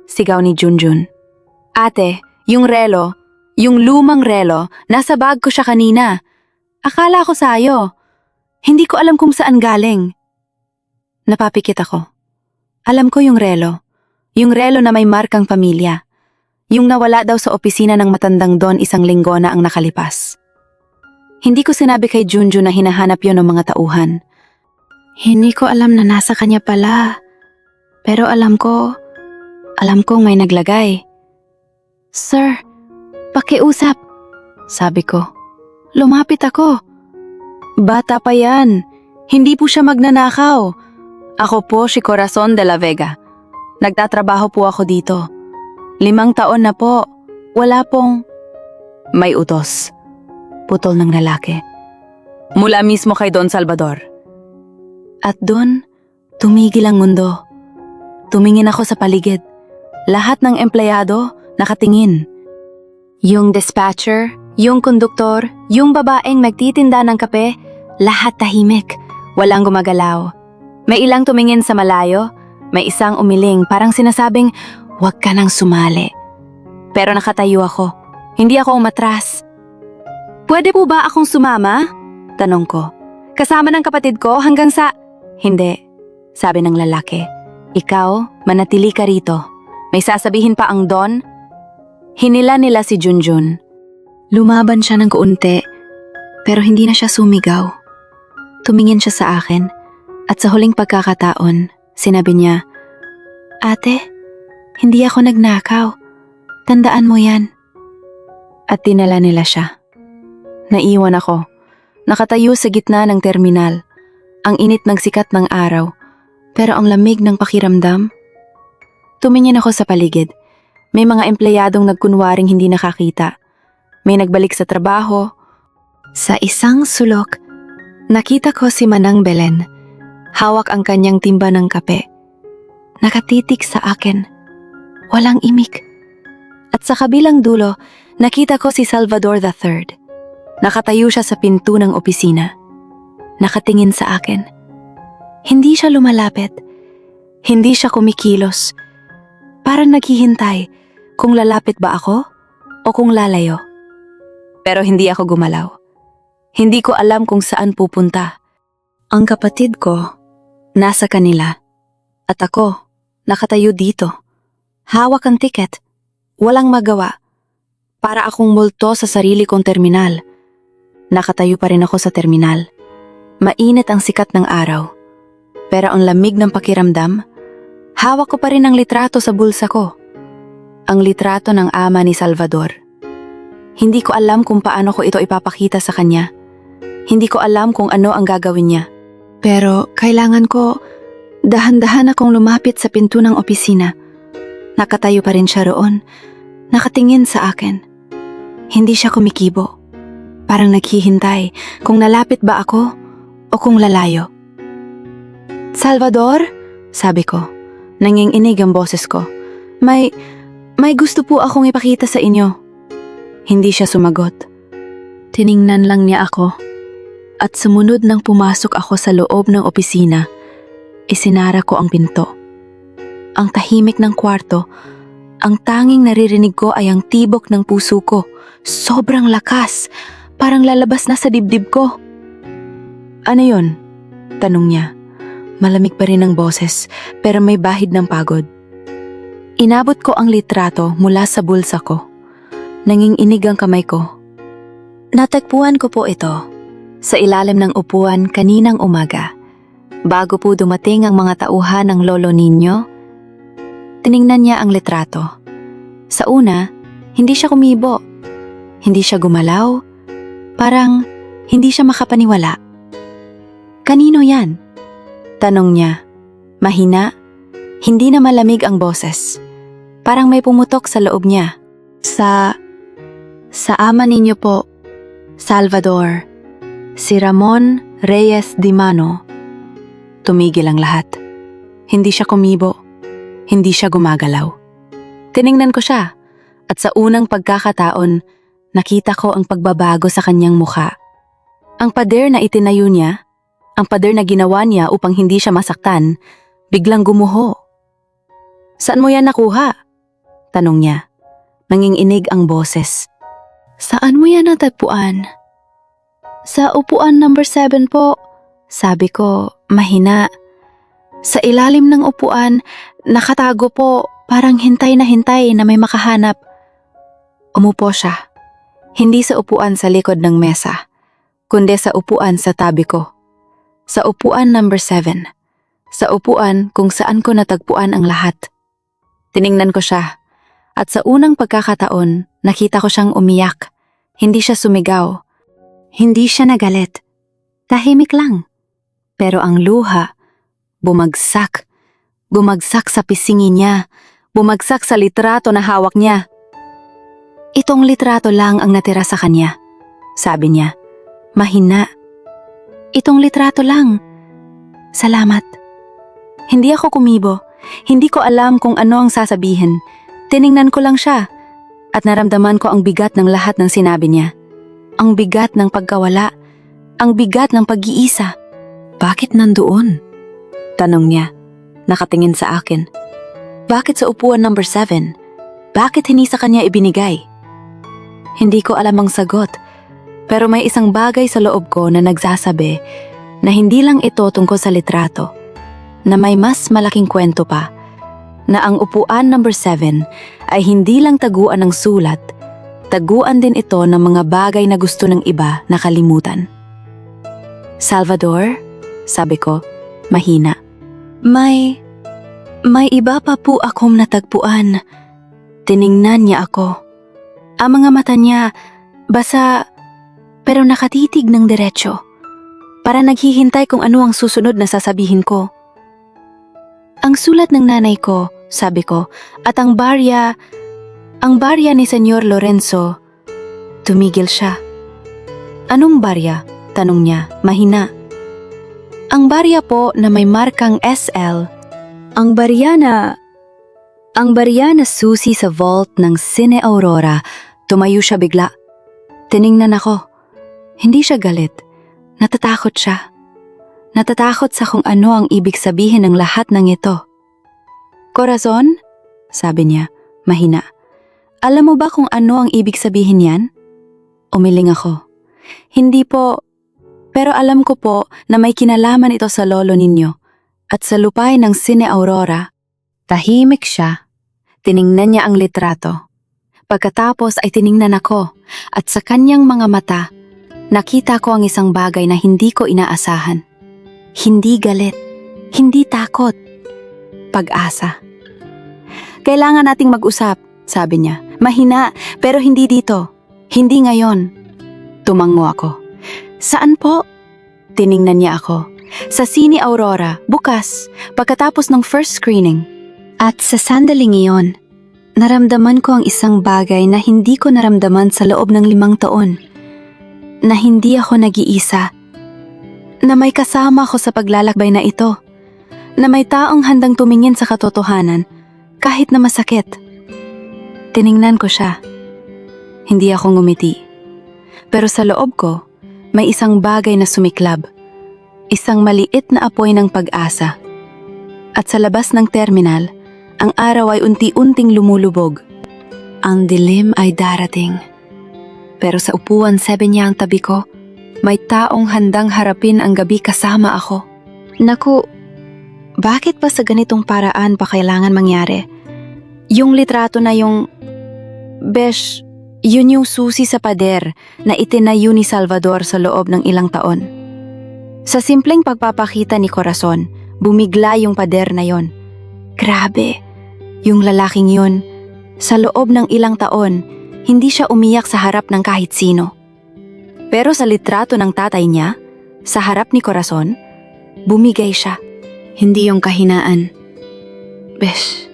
sigaw ni Junjun. Ate, yung relo, yung lumang relo, nasa bag ko siya kanina. Akala ko sayo. Hindi ko alam kung saan galing. Napapikit ako. Alam ko yung relo. Yung relo na may markang pamilya. Yung nawala daw sa opisina ng matandang Don 1 linggo na ang nakalipas. Hindi ko sinabi kay Junjun na hinahanap yon ng mga tauhan. Hindi ko alam na nasa kanya pala. Pero alam kong may naglagay. Sir, pakiusap, sabi ko. Lumapit ako. Bata pa yan. Hindi po siya magnanakaw. Ako po si Corazon de la Vega. Nagtatrabaho po ako dito. 5 taon na po. Wala pong... May utos. Putol ng lalaki. Mula mismo kay Don Salvador. At doon, tumigil ang mundo. Tumingin ako sa paligid. Lahat ng empleyado nakatingin. Yung dispatcher, yung konduktor, yung babaeng nagtitinda ng kape, lahat tahimik. Walang gumagalaw. May ilang tumingin sa malayo, may isang umiling parang sinasabing, huwag ka nang sumali. Pero nakatayo ako. Hindi ako umatras. Pwede po ba akong sumama? Tanong ko. Kasama ng kapatid ko hanggang sa... Hindi, sabi ng lalaki. Ikaw, manatili ka rito. May sasabihin pa ang Don? Hinila nila si Junjun. Lumaban siya ng kaunti, pero hindi na siya sumigaw. Tumingin siya sa akin, at sa huling pagkakataon, sinabi niya, Ate, hindi ako nagnakaw. Tandaan mo yan. At tinala nila siya. Naiwan ako. Nakatayo sa gitna ng terminal. Ang init ng sikat ng araw, pero ang lamig ng pakiramdam. Tumingin ako sa paligid. May mga empleyadong nagkunwaring hindi nakakita. May nagbalik sa trabaho. Sa isang sulok, nakita ko si Manang Belen. Hawak ang kanyang timba ng kape. Nakatitig sa akin. Walang imik. At sa kabilang dulo, nakita ko si Salvador III. Nakatayo siya sa pinto ng opisina. Nakatingin sa akin. Hindi siya lumalapit. Hindi siya kumikilos. Parang naghihintay. kung lalapit ba ako o kung lalayo. Pero hindi ako gumalaw. Hindi ko alam kung saan pupunta. Ang kapatid ko, nasa kanila. At ako, nakatayo dito. Hawak ang tiket. Walang magawa. Para akong multo sa sarili kong terminal. Nakatayo pa rin ako sa terminal. Mainit ang sikat ng araw. Pero ang lamig ng pakiramdam, hawak ko pa rin ang litrato sa bulsa ko. Ang litrato ng ama ni Salvador. Hindi ko alam kung paano ko ito ipapakita sa kanya. Hindi ko alam kung ano ang gagawin niya. Pero kailangan ko, dahan-dahan akong lumapit sa pinto ng opisina. Nakatayo pa rin siya roon, nakatingin sa akin. Hindi siya kumikibo. Parang naghihintay kung nalapit ba ako o kung lalayo. Salvador, sabi ko, nanginginig ang boses ko. May gusto po akong ipakita sa inyo. Hindi siya sumagot. Tiningnan lang niya ako. At sumunod nang pumasok ako sa loob ng opisina, isinara ko ang pinto. Ang tahimik ng kwarto, ang tanging naririnig ko ay ang tibok ng puso ko. Sobrang lakas, parang lalabas na sa dibdib ko. Ano yun? Tanong niya. Malamig pa rin ang boses, pero may bahid ng pagod. Inabot ko ang litrato mula sa bulsa ko. Nanginginig ang kamay ko. Natagpuan ko po ito sa ilalim ng upuan kaninang umaga. Bago po dumating ang mga tauhan ng lolo ninyo, tiningnan niya ang litrato. Sa una, hindi siya kumibo. Hindi siya gumalaw. Parang hindi siya makapaniwala. Kanino yan? Tanong niya. Mahina, hindi na malamig ang boses. Parang may pumutok sa loob niya. Sa ama ninyo po, Salvador. Si Ramon Reyes Dimano. Tumigil ang lahat. Hindi siya kumibo. Hindi siya gumagalaw. Tiningnan ko siya at sa unang pagkakataon, nakita ko ang pagbabago sa kanyang mukha. Ang pader na itinayo niya, ang pader na ginawa niya upang hindi siya masaktan, biglang gumuho. Saan mo yan nakuha? Tanong niya. Nanginginig ang boses. Saan mo yan natagpuan? Sa upuan number 7 po, sabi ko, mahina. Sa ilalim ng upuan, nakatago po, parang hintay na may makahanap. Umupo siya. Hindi sa upuan sa likod ng mesa, kundi sa upuan sa tabi ko. Sa upuan number 7. Sa upuan kung saan ko natagpuan ang lahat. Tiningnan ko siya, at sa unang pagkakataon, nakita ko siyang umiyak. Hindi siya sumigaw. Hindi siya nagalit. Tahimik lang. Pero ang luha, bumagsak. Bumagsak sa pisngi niya. Bumagsak sa litrato na hawak niya. Itong litrato lang ang natira sa kanya. Sabi niya, mahina. Itong litrato lang. Salamat. Hindi ako kumibo. Hindi ko alam kung ano ang sasabihin. Tiningnan ko lang siya. At naramdaman ko ang bigat ng lahat ng sinabi niya. Ang bigat ng pagkawala, ang bigat ng pag-iisa. Bakit nandoon? Tanong niya, nakatingin sa akin. Bakit sa upuan number 7? Bakit hindi sa kanya ibinigay? Hindi ko alam ang sagot, pero may isang bagay sa loob ko na nagsasabi na hindi lang ito tungkol sa litrato, na may mas malaking kwento pa, na ang upuan number 7 ay hindi lang taguan ng sulat, taguan din ito ng mga bagay na gusto ng iba na kalimutan. Salvador, sabi ko, mahina. May iba pa po akong natagpuan. Tiningnan niya ako. Ang mga mata niya, basa, pero nakatitig ng diretso. Para naghihintay kung ano ang susunod na sasabihin ko. Ang sulat ng nanay ko, sabi ko, at ang barya ni Senyor Lorenzo. Tumigil siya. Anong barya? Tanong niya, mahina. Ang barya po na may markang SL. Ang barya na susi sa vault ng Cine Aurora. Tumayo siya bigla. Tiningnan ako. Hindi siya galit. Natatakot siya. Natatakot sa kung ano ang ibig sabihin ng lahat ng ito. Corazon? Sabi niya, mahina. Alam mo ba kung ano ang ibig sabihin yan? Umiling ako. Hindi po, pero alam ko po na may kinalaman ito sa lolo ninyo. At sa lupay ng Sine Aurora, tahimik siya. Tiningnan niya ang litrato. Pagkatapos ay tiningnan ako at sa kanyang mga mata, nakita ko ang isang bagay na hindi ko inaasahan. Hindi galit, hindi takot, pag-asa. Kailangan nating mag-usap, sabi niya. Mahina, pero hindi dito. Hindi ngayon. Tumango ako. Saan po? Tiningnan niya ako. Sa Sine Aurora, bukas, pagkatapos ng first screening. At sa sandaling iyon, naramdaman ko ang isang bagay na hindi ko naramdaman sa loob ng 5 taon. Na hindi ako nag-iisa. Na may kasama ako sa paglalakbay na ito. Na may taong handang tumingin sa katotohanan kahit na masakit. Tiningnan ko siya. Hindi ako ngumiti. Pero sa loob ko, may isang bagay na sumiklab. Isang maliit na apoy ng pag-asa. At sa labas ng terminal, ang araw ay unti-unting lumulubog. Ang dilim ay darating. Pero sa upuan 7 niya ang tabi ko, may taong handang harapin ang gabi kasama ako. Naku, bakit pa sa ganitong paraan pa kailangan mangyari? Yung litrato na yung... Besh, yun yung susi sa pader na itinayo ni Salvador sa loob ng ilang taon. Sa simpleng pagpapakita ni Corazon, bumigla yung pader na yon. Grabe, yung lalaking yun, sa loob ng ilang taon, hindi siya umiyak sa harap ng kahit sino. Pero sa litrato ng tatay niya, sa harap ni Corazon, bumigay siya. Hindi yung kahinaan. Besh,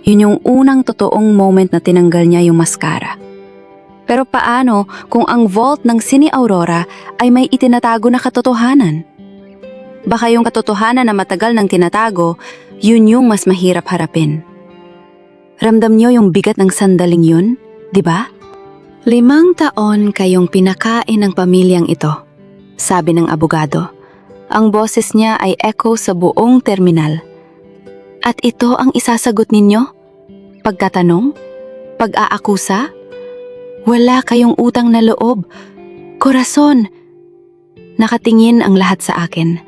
yun yung unang totoong moment na tinanggal niya yung maskara. Pero paano kung ang vault ng Sine Aurora ay may itinatago na katotohanan? Baka yung katotohanan na matagal nang tinatago, yun yung mas mahirap harapin. Ramdam niyo yung bigat ng sandaling yun, di ba? 5 taon kayong pinakain ng pamilyang ito, sabi ng abogado. Ang boses niya ay echo sa buong terminal. At ito ang isasagot ninyo? Pagtatanong? Pag-aakusa? Wala kayong utang na loob. Corazon! Nakatingin ang lahat sa akin.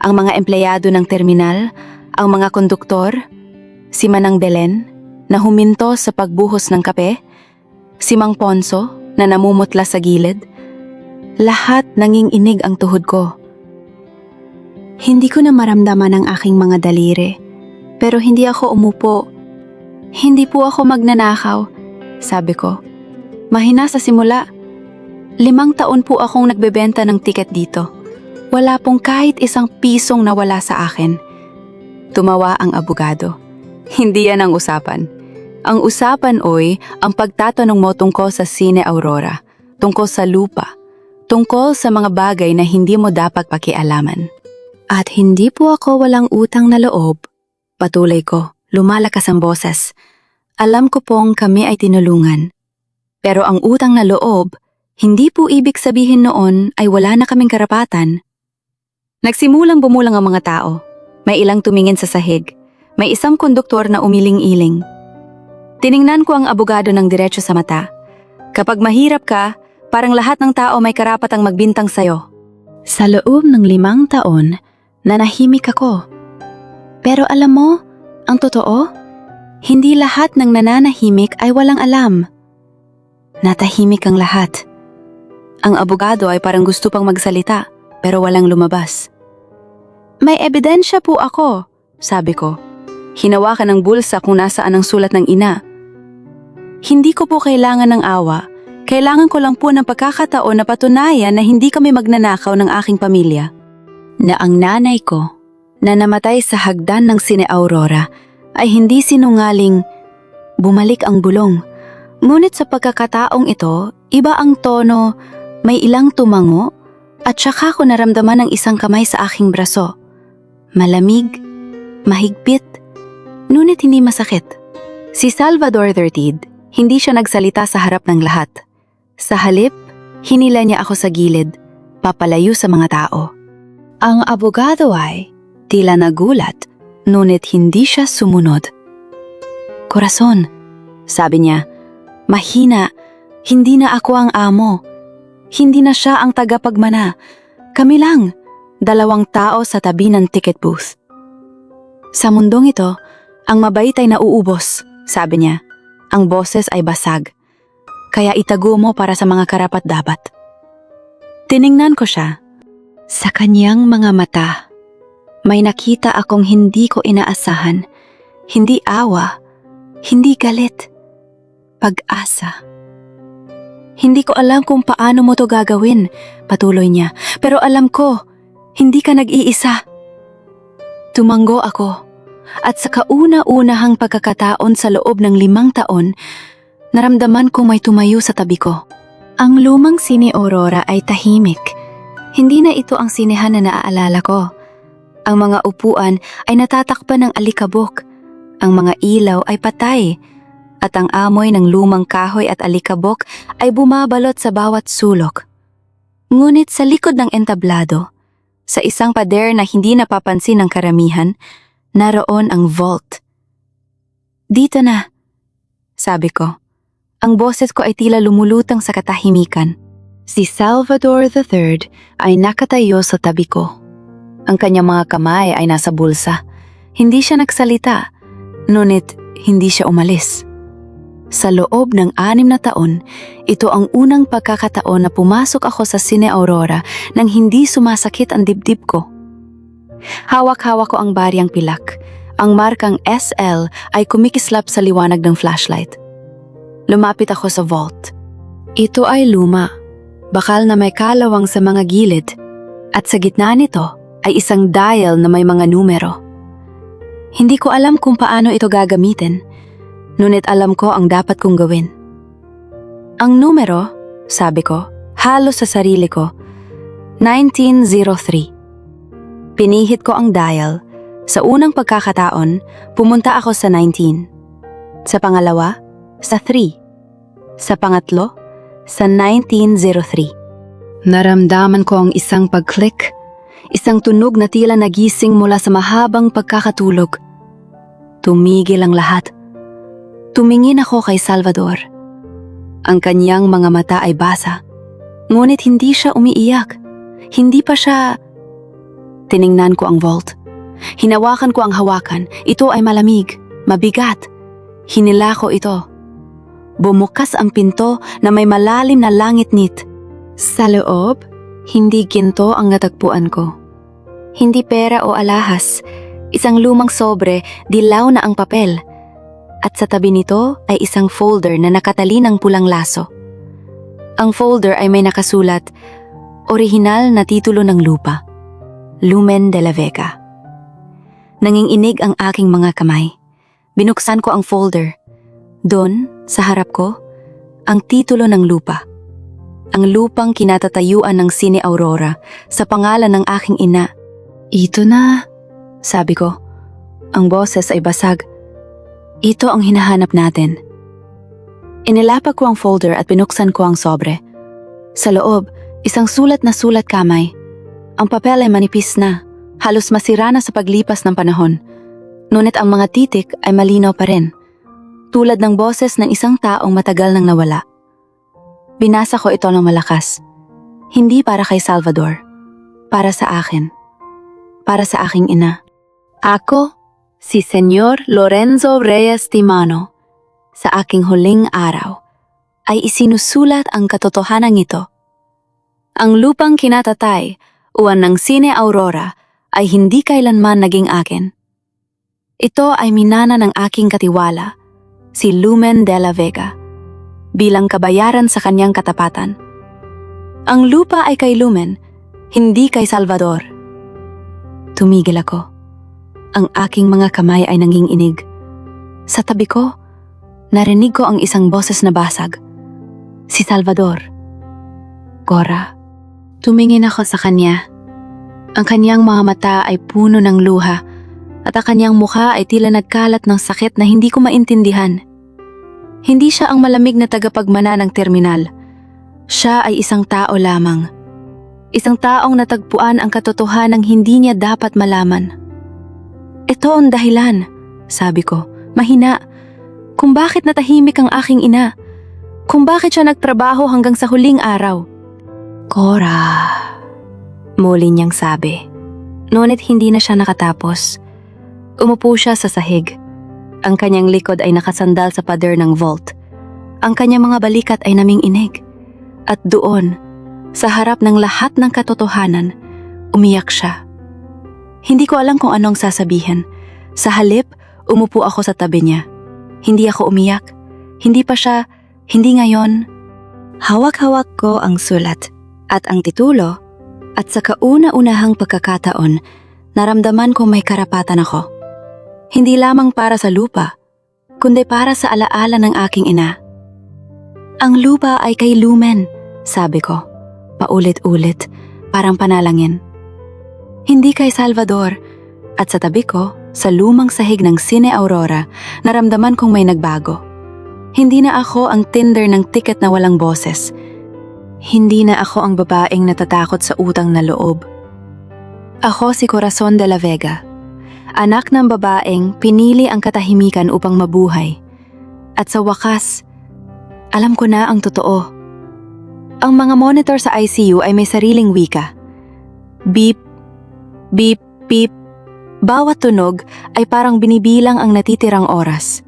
Ang mga empleyado ng terminal, ang mga konduktor, si Manang Belen na huminto sa pagbuhos ng kape, si Mang Ponso na namumutla sa gilid. Lahat nanginginig ang tuhod ko. Hindi ko na maramdaman ang aking mga daliri, pero hindi ako umupo. Hindi po ako magnanakaw, sabi ko. Mahina sa simula. 5 taon po akong nagbebenta ng tiket dito. Wala pong kahit isang pisong nawala sa akin. Tumawa ang abogado. Hindi yan ang usapan. Ang usapan oy, ang pagtatanong mo tungkol sa Sine Aurora, tungkol sa lupa, tungkol sa mga bagay na hindi mo dapat pakialaman. At hindi po ako walang utang na loob. Patuloy ko, lumalakas ang boses. Alam ko pong kami ay tinulungan. Pero ang utang na loob, hindi po ibig sabihin noon ay wala na kaming karapatan. Nagsimulang bumulang ang mga tao. May ilang tumingin sa sahig. May isang konduktor na umiling-iling. Tiningnan ko ang abogado ng diretso sa mata. Kapag mahirap ka, parang lahat ng tao may karapatang magbintang sayo. Sa loob ng 5 taon, nanahimik ako. Pero alam mo, ang totoo, hindi lahat ng nananahimik ay walang alam. Natahimik ang lahat. Ang abogado ay parang gusto pang magsalita, pero walang lumabas. May ebidensya po ako, sabi ko. Hinawakan ng bulsa kung nasaan ang sulat ng ina. Hindi ko po kailangan ng awa. Kailangan ko lang po ng pagkakataon na patunayan na hindi kami magnanakaw ng aking pamilya. Na ang nanay ko, na namatay sa hagdan ng Sine Aurora, ay hindi sinungaling. Bumalik ang bulong. Ngunit sa pagkakataong ito, iba ang tono, may ilang tumango, at saka ko naramdaman ang isang kamay sa aking braso. Malamig, mahigpit, ngunit hindi masakit. Si Salvador Dertid, hindi siya nagsalita sa harap ng lahat. Sa halip, hinila niya ako sa gilid, papalayo sa mga tao. Ang abogado ay tila nagulat, ngunit hindi siya sumunod. Corazon, sabi niya, Mahina, hindi na ako ang amo. Hindi na siya ang tagapagmana. Kami lang, 2 tao sa tabi ng ticket booth. Sa mundong ito, ang mabait ay nauubos, sabi niya. Ang boses ay basag. Kaya itago mo para sa mga karapat-dapat. Tiningnan ko siya. Sa kanyang mga mata, may nakita akong hindi ko inaasahan. Hindi awa, hindi galit. Pag-asa. Hindi ko alam kung paano mo to gagawin, patuloy niya. Pero alam ko, hindi ka nag-iisa. Tumanggo ako. At sa kauna-unahang pagkakataon sa loob ng 5 taon, naramdaman ko may tumayo sa tabi ko. Ang lumang Sine Aurora ay tahimik. Hindi na ito ang sinehan na naaalala ko. Ang mga upuan ay natatakpan ng alikabok. Ang mga ilaw ay patay. At ang amoy ng lumang kahoy at alikabok ay bumabalot sa bawat sulok. Ngunit sa likod ng entablado, sa isang pader na hindi napapansin ng karamihan, naroon ang vault. Dito na, sabi ko. Ang boses ko ay tila lumulutang sa katahimikan. Si Salvador III ay nakatayo sa tabi ko. Ang kanyang mga kamay ay nasa bulsa. Hindi siya nagsalita, ngunit hindi siya umalis. Sa loob ng 6 na taon, ito ang unang pagkakataon na pumasok ako sa Sine Aurora nang hindi sumasakit ang dibdib ko. Hawak-hawak ko ang baryang pilak. Ang markang SL ay kumikislap sa liwanag ng flashlight. Lumapit ako sa vault. Ito ay luma, bakal na may kalawang sa mga gilid, at sa gitna nito ay isang dial na may mga numero. Hindi ko alam kung paano ito gagamitin, ngunit alam ko ang dapat kong gawin. Ang numero, sabi ko, halos sa sarili ko, 1903. Pinihit ko ang dial. Sa unang pagkakataon, pumunta ako sa 19. Sa pangalawa, sa 3. Sa pangatlo, sa 1903. Naramdaman ko ang isang pag-click, isang tunog na tila nagising mula sa mahabang pagkakatulog. Tumigil ang lahat. Tumingin ako kay Salvador. Ang kanyang mga mata ay basa, ngunit hindi siya umiiyak. Hindi pa siya... Tiningnan ko ang vault. Hinawakan ko ang hawakan. Ito ay malamig, mabigat. Hinila ko ito. Bumukas ang pinto na may malalim na langit-nit. Sa loob, hindi ginto ang natagpuan ko. Hindi pera o alahas. Isang lumang sobre, dilaw na ang papel. At sa tabi nito ay isang folder na nakatali ng pulang laso. Ang folder ay may nakasulat, orihinal na titulo ng lupa, Lumen de la Vega. Nanginginig ang aking mga kamay. Binuksan ko ang folder. Doon, sa harap ko, ang titulo ng lupa. Ang lupang kinatatayuan ng Sine Aurora sa pangalan ng aking ina. Ito na, sabi ko. Ang boses ay basag. Ito ang hinahanap natin. Inilapag ko ang folder at binuksan ko ang sobre. Sa loob, isang sulat na sulat kamay. Ang papel ay manipis na, halos masira na sa paglipas ng panahon. Ngunit ang mga titik ay malinaw pa rin, tulad ng boses ng isang taong matagal nang nawala. Binasa ko ito ng malakas. Hindi para kay Salvador, para sa akin. Para sa aking ina. Ako, si Senyor Lorenzo Reyes Timano, sa aking huling araw, ay isinusulat ang katotohanan ito. Ang lupang kinatatay, uwan ng Sine Aurora, ay hindi kailanman naging akin. Ito ay minana ng aking katiwala, si Lumen de la Vega, bilang kabayaran sa kanyang katapatan. Ang lupa ay kay Lumen, hindi kay Salvador. Tumigil ako. Ang aking mga kamay ay nanginginig. Sa tabi ko, narinig ko ang isang boses na basag. Si Salvador. Cora. Tumingin ako sa kanya. Ang kanyang mga mata ay puno ng luha at ang kanyang mukha ay tila nagkalat ng sakit na hindi ko maintindihan. Hindi siya ang malamig na tagapagmana ng terminal. Siya ay isang tao lamang. Isang taong natagpuan ang katotohanang hindi niya dapat malaman. Ito ang dahilan, sabi ko, mahina, kung bakit natahimik ang aking ina. kung bakit siya nagtrabaho hanggang sa huling araw. Cora, muli niyang sabi. Ngunit hindi na siya nakatapos. Umupo siya sa sahig. Ang kanyang likod ay nakasandal sa pader ng vault. Ang kanyang mga balikat ay naming-inig. At doon, sa harap ng lahat ng katotohanan, umiyak siya. Hindi ko alam kung anong sasabihin. Sa halip, umupo ako sa tabi niya. Hindi ako umiyak. Hindi pa siya, hindi ngayon. Hawak-hawak ko ang sulat at ang titulo at sa kauna-unahang pagkakataon, naramdaman kong may karapatan ako. Hindi lamang para sa lupa, kundi para sa alaala ng aking ina. Ang lupa ay kay Lumen, sabi ko, paulit-ulit, parang panalangin. Hindi kay Salvador, at sa tabi ko, sa lumang sahig ng Cine Aurora, naramdaman kong may nagbago. Hindi na ako ang Tinder ng tiket na walang boses. Hindi na ako ang babaeng natatakot sa utang na loob. Ako si Corazon de la Vega, anak ng babaeng pinili ang katahimikan upang mabuhay. At sa wakas, alam ko na ang totoo. Ang mga monitor sa ICU ay may sariling wika. Beep, beep, beep. Bawat tunog ay parang binibilang ang natitirang oras.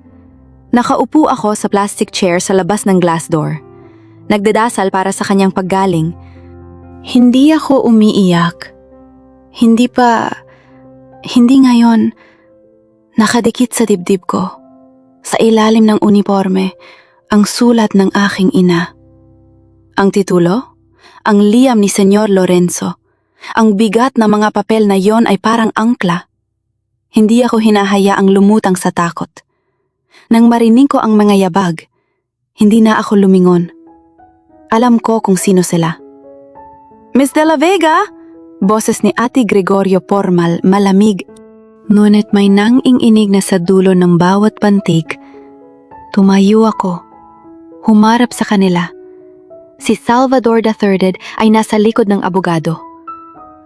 Nakaupo ako sa plastic chair sa labas ng glass door. Nagdadasal para sa kanyang paggaling. Hindi ako umiiyak. Hindi ngayon. Nakadikit sa dibdib ko. Sa ilalim ng uniforme, ang sulat ng aking ina. Ang titulo? Ang liham ni Senyor Lorenzo. Ang bigat na mga papel na yon ay parang angkla. Hindi ako hinahayaang lumutang sa takot. Nang marinig ko ang mga yabag, hindi na ako lumingon. Alam ko kung sino sila. Miss De La Vega! Boses ni Ate Gregorio formal, malamig. Ngunit may nang-inig na sa dulo ng bawat pantig. Tumayo ako. Humarap sa kanila. Si Salvador III ay nasa likod ng abogado.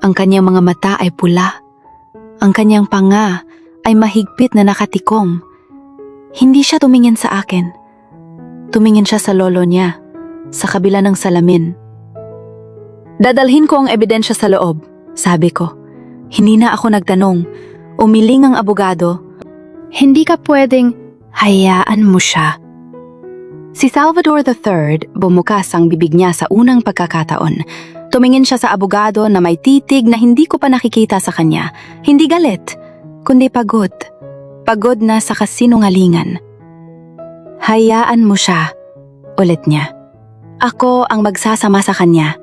Ang kanyang mga mata ay pula. Ang kanyang panga ay mahigpit na nakatikom. Hindi siya tumingin sa akin. Tumingin siya sa lolo niya, sa kabila ng salamin. Dadalhin ko ang ebidensya sa loob, sabi ko. Hindi na ako nagtanong. Umiling ang abogado. Hindi ka pwedeng hayaan mo siya. Si Salvador III, bumukas ang bibig niya sa unang pagkakataon. Tumingin siya sa abogado na may titig na hindi ko pa nakikita sa kanya. Hindi galit, kundi pagod. Pagod na sa kasinungalingan. Hayaan mo siya, ulit niya. Ako ang magsasama sa kanya.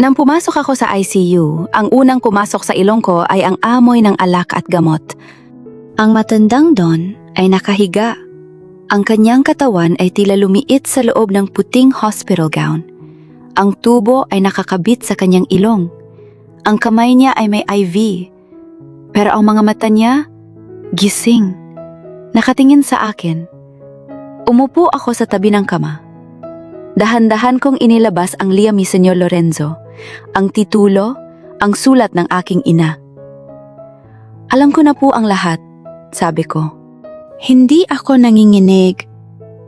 Nang pumasok ako sa ICU, ang unang pumasok sa ilong ko ay ang amoy ng alak at gamot. Ang matandang Don ay nakahiga. Ang kanyang katawan ay tila lumiit sa loob ng puting hospital gown. Ang tubo ay nakakabit sa kanyang ilong. Ang kamay niya ay may IV. Pero ang mga mata niya, gising. Nakatingin sa akin. Umupo ako sa tabi ng kama. Dahan-dahan kong inilabas ang liham ni Senyor Lorenzo, ang titulo, ang sulat ng aking ina. Alam ko na po ang lahat, sabi ko. Hindi ako nanginginig.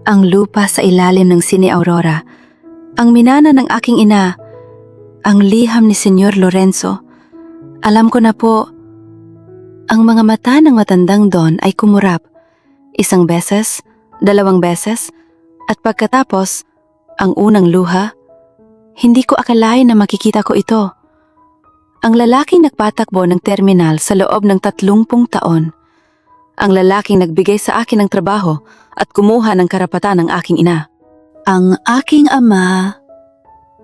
Ang lupa sa ilalim ng Cine Aurora, ang minana ng aking ina, ang liham ni Senyor Lorenzo. Alam ko na po. Ang mga mata ng matandang Don ay kumurap. 1 beses, 2 beses, at pagkatapos, ang unang luha, hindi ko akalain na makikita ko ito. Ang lalaking nagpatakbo ng terminal sa loob ng 30 taon. Ang lalaking nagbigay sa akin ng trabaho at kumuha ng karapatan ng aking ina. Ang aking ama,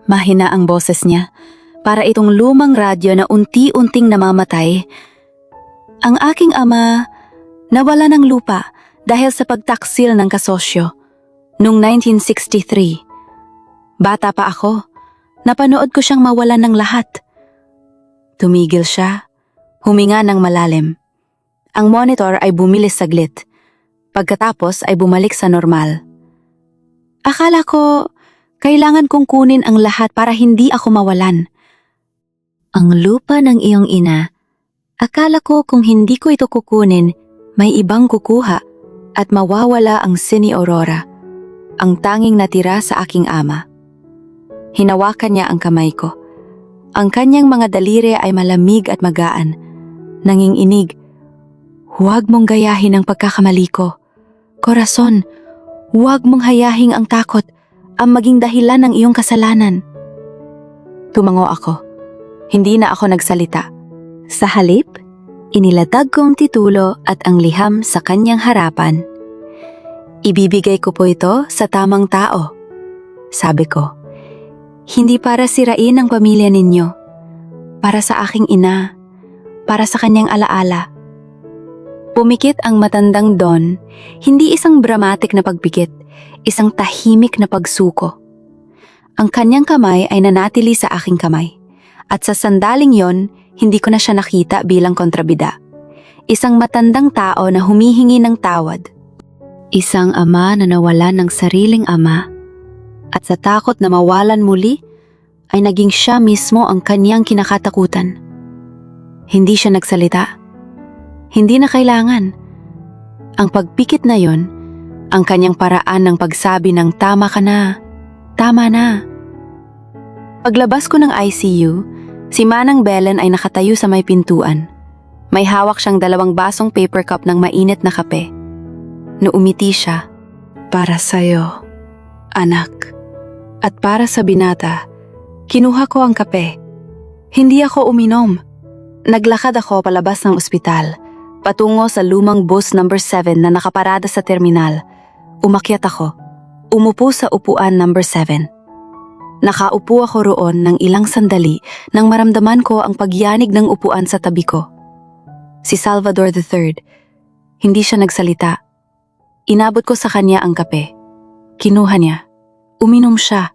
mahina ang boses niya, para itong lumang radyo na unti-unting namamatay. Ang aking ama, nawala ng lupa dahil sa pagtaksil ng kasosyo noong 1963. Bata pa ako, napanood ko siyang mawalan ng lahat. Tumigil siya, huminga ng malalim. Ang monitor ay bumilis saglit. Pagkatapos ay bumalik sa normal. Akala ko, kailangan kong kunin ang lahat para hindi ako mawalan. Ang lupa ng iyong ina, akala ko kung hindi ko ito kukunin, may ibang kukuha at mawawala ang Cine Aurora. ang tanging natira sa aking ama. Hinawakan niya ang kamay ko. Ang kanyang mga daliri ay malamig at magaan. Nanginginig, "Huwag mong gayahin ang pagkakamali ko. Korason, huwag mong hayahing ang takot ang maging dahilan ng iyong kasalanan." Tumango ako. Hindi na ako nagsalita. Sa halip, inilatag ko ang titulo at ang liham sa kanyang harapan. "Ibibigay ko po ito sa tamang tao," sabi ko. "Hindi para sirain ang pamilya ninyo. Para sa aking ina. Para sa kanyang alaala." Pumikit ang matandang Don, hindi isang dramatic na pagpikit, isang tahimik na pagsuko. Ang kanyang kamay ay nanatili sa aking kamay, at sa sandaling yon, hindi ko na siya nakita bilang kontrabida. Isang matandang tao na humihingi ng tawad. Isang ama na nawalan ng sariling ama, at sa takot na mawalan muli, ay naging siya mismo ang kanyang kinakatakutan. Hindi siya nagsalita. Hindi na kailangan. Ang pagpikit na yon, ang kanyang paraan ng pagsabi ng "tama ka na, tama na." Paglabas ko ng ICU, si Manang Belen ay nakatayo sa may pintuan. May hawak siyang 2 basong paper cup ng mainit na kape. Naumiti siya. "Para sa'yo, anak." At para sa binata, kinuha ko ang kape. Hindi ako uminom. Naglakad ako palabas ng ospital, patungo sa lumang bus number 7 na nakaparada sa terminal. Umakyat ako. Umupo sa upuan number 7. Nakaupo ako roon ng ilang sandali nang maramdaman ko ang pagyanig ng upuan sa tabi ko. Si Salvador III. Hindi siya nagsalita. Inabot ko sa kanya ang kape. Kinuha niya. Uminom siya.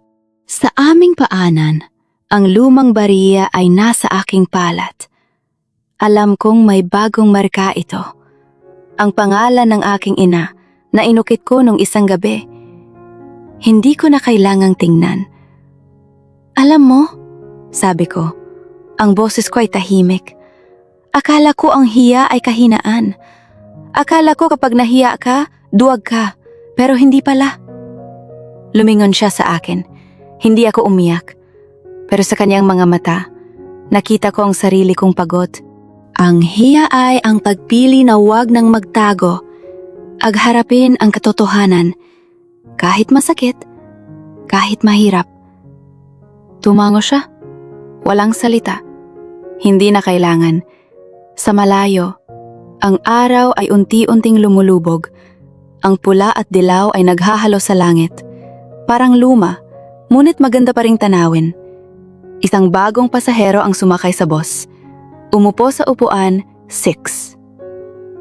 Sa aming paanan, ang lumang bariya ay nasa aking palat. Alam kong may bagong marka ito. Ang pangalan ng aking ina na inukit ko nung isang gabi. Hindi ko na kailangang tingnan. "Alam mo," sabi ko, ang boses ko ay tahimik. "Akala ko ang hiya ay kahinaan. Akala ko kapag nahiya ka, duwag ka, pero hindi pala." Lumingon siya sa akin. Hindi ako umiyak. Pero sa kanyang mga mata, nakita ko ang sarili kong pagod. Ang hiya ay ang pagpili na huwag nang magtago. Agharapin ang katotohanan. Kahit masakit, kahit mahirap. Tumango siya. Walang salita. Hindi na kailangan. Sa malayo, ang araw ay unti-unting lumulubog. Ang pula at dilaw ay naghahalo sa langit. Parang luma, ngunit maganda pa ring tanawin. Isang bagong pasahero ang sumakay sa bus. Umupo sa upuan 6.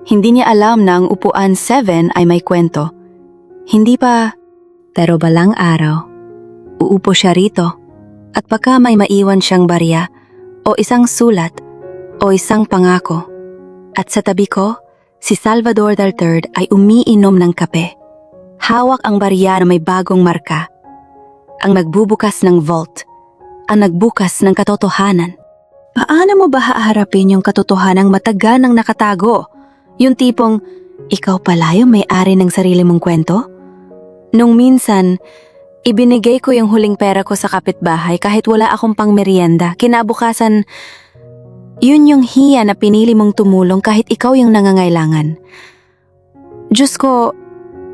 Hindi niya alam na ang upuan 7 ay may kwento. Hindi pa, pero balang araw, uupo siya rito at baka may maiwan siyang barya o isang sulat o isang pangako. At sa tabi ko, si Salvador III ay umiinom ng kape. Hawak ang barya na may bagong marka. Ang nagbubukas ng vault. Ang nagbukas ng katotohanan. Paano mo ba haharapin yung katotohanang matagal nang nakatago? Yung tipong, ikaw pala yung may-ari ng sarili mong kwento? Nung minsan, ibinigay ko yung huling pera ko sa kapitbahay kahit wala akong pangmeryenda. Kinabukasan, yun yung hiya na pinili mong tumulong kahit ikaw yung nangangailangan. Diyos ko,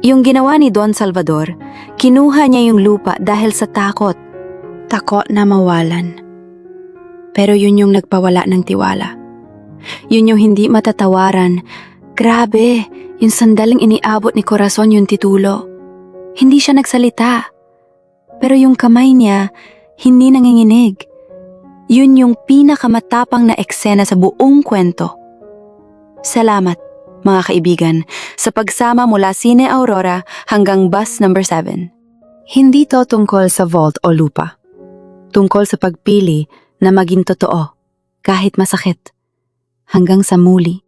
yung ginawa ni Don Salvador, kinuha niya yung lupa dahil sa takot. Takot na mawalan. Pero yun yung nagpawala ng tiwala. Yun yung hindi matatawaran. Grabe, yung sandaling iniabot ni Corazon yung titulo. Hindi siya nagsalita. Pero yung kamay niya, hindi nanginginig. Yun yung pinakamatapang na eksena sa buong kwento. Salamat, mga kaibigan, sa pagsama mula Cine Aurora hanggang bus number 7. Hindi to tungkol sa vault o lupa. Tungkol sa pagpili na maging totoo, kahit masakit. Hanggang sa muli.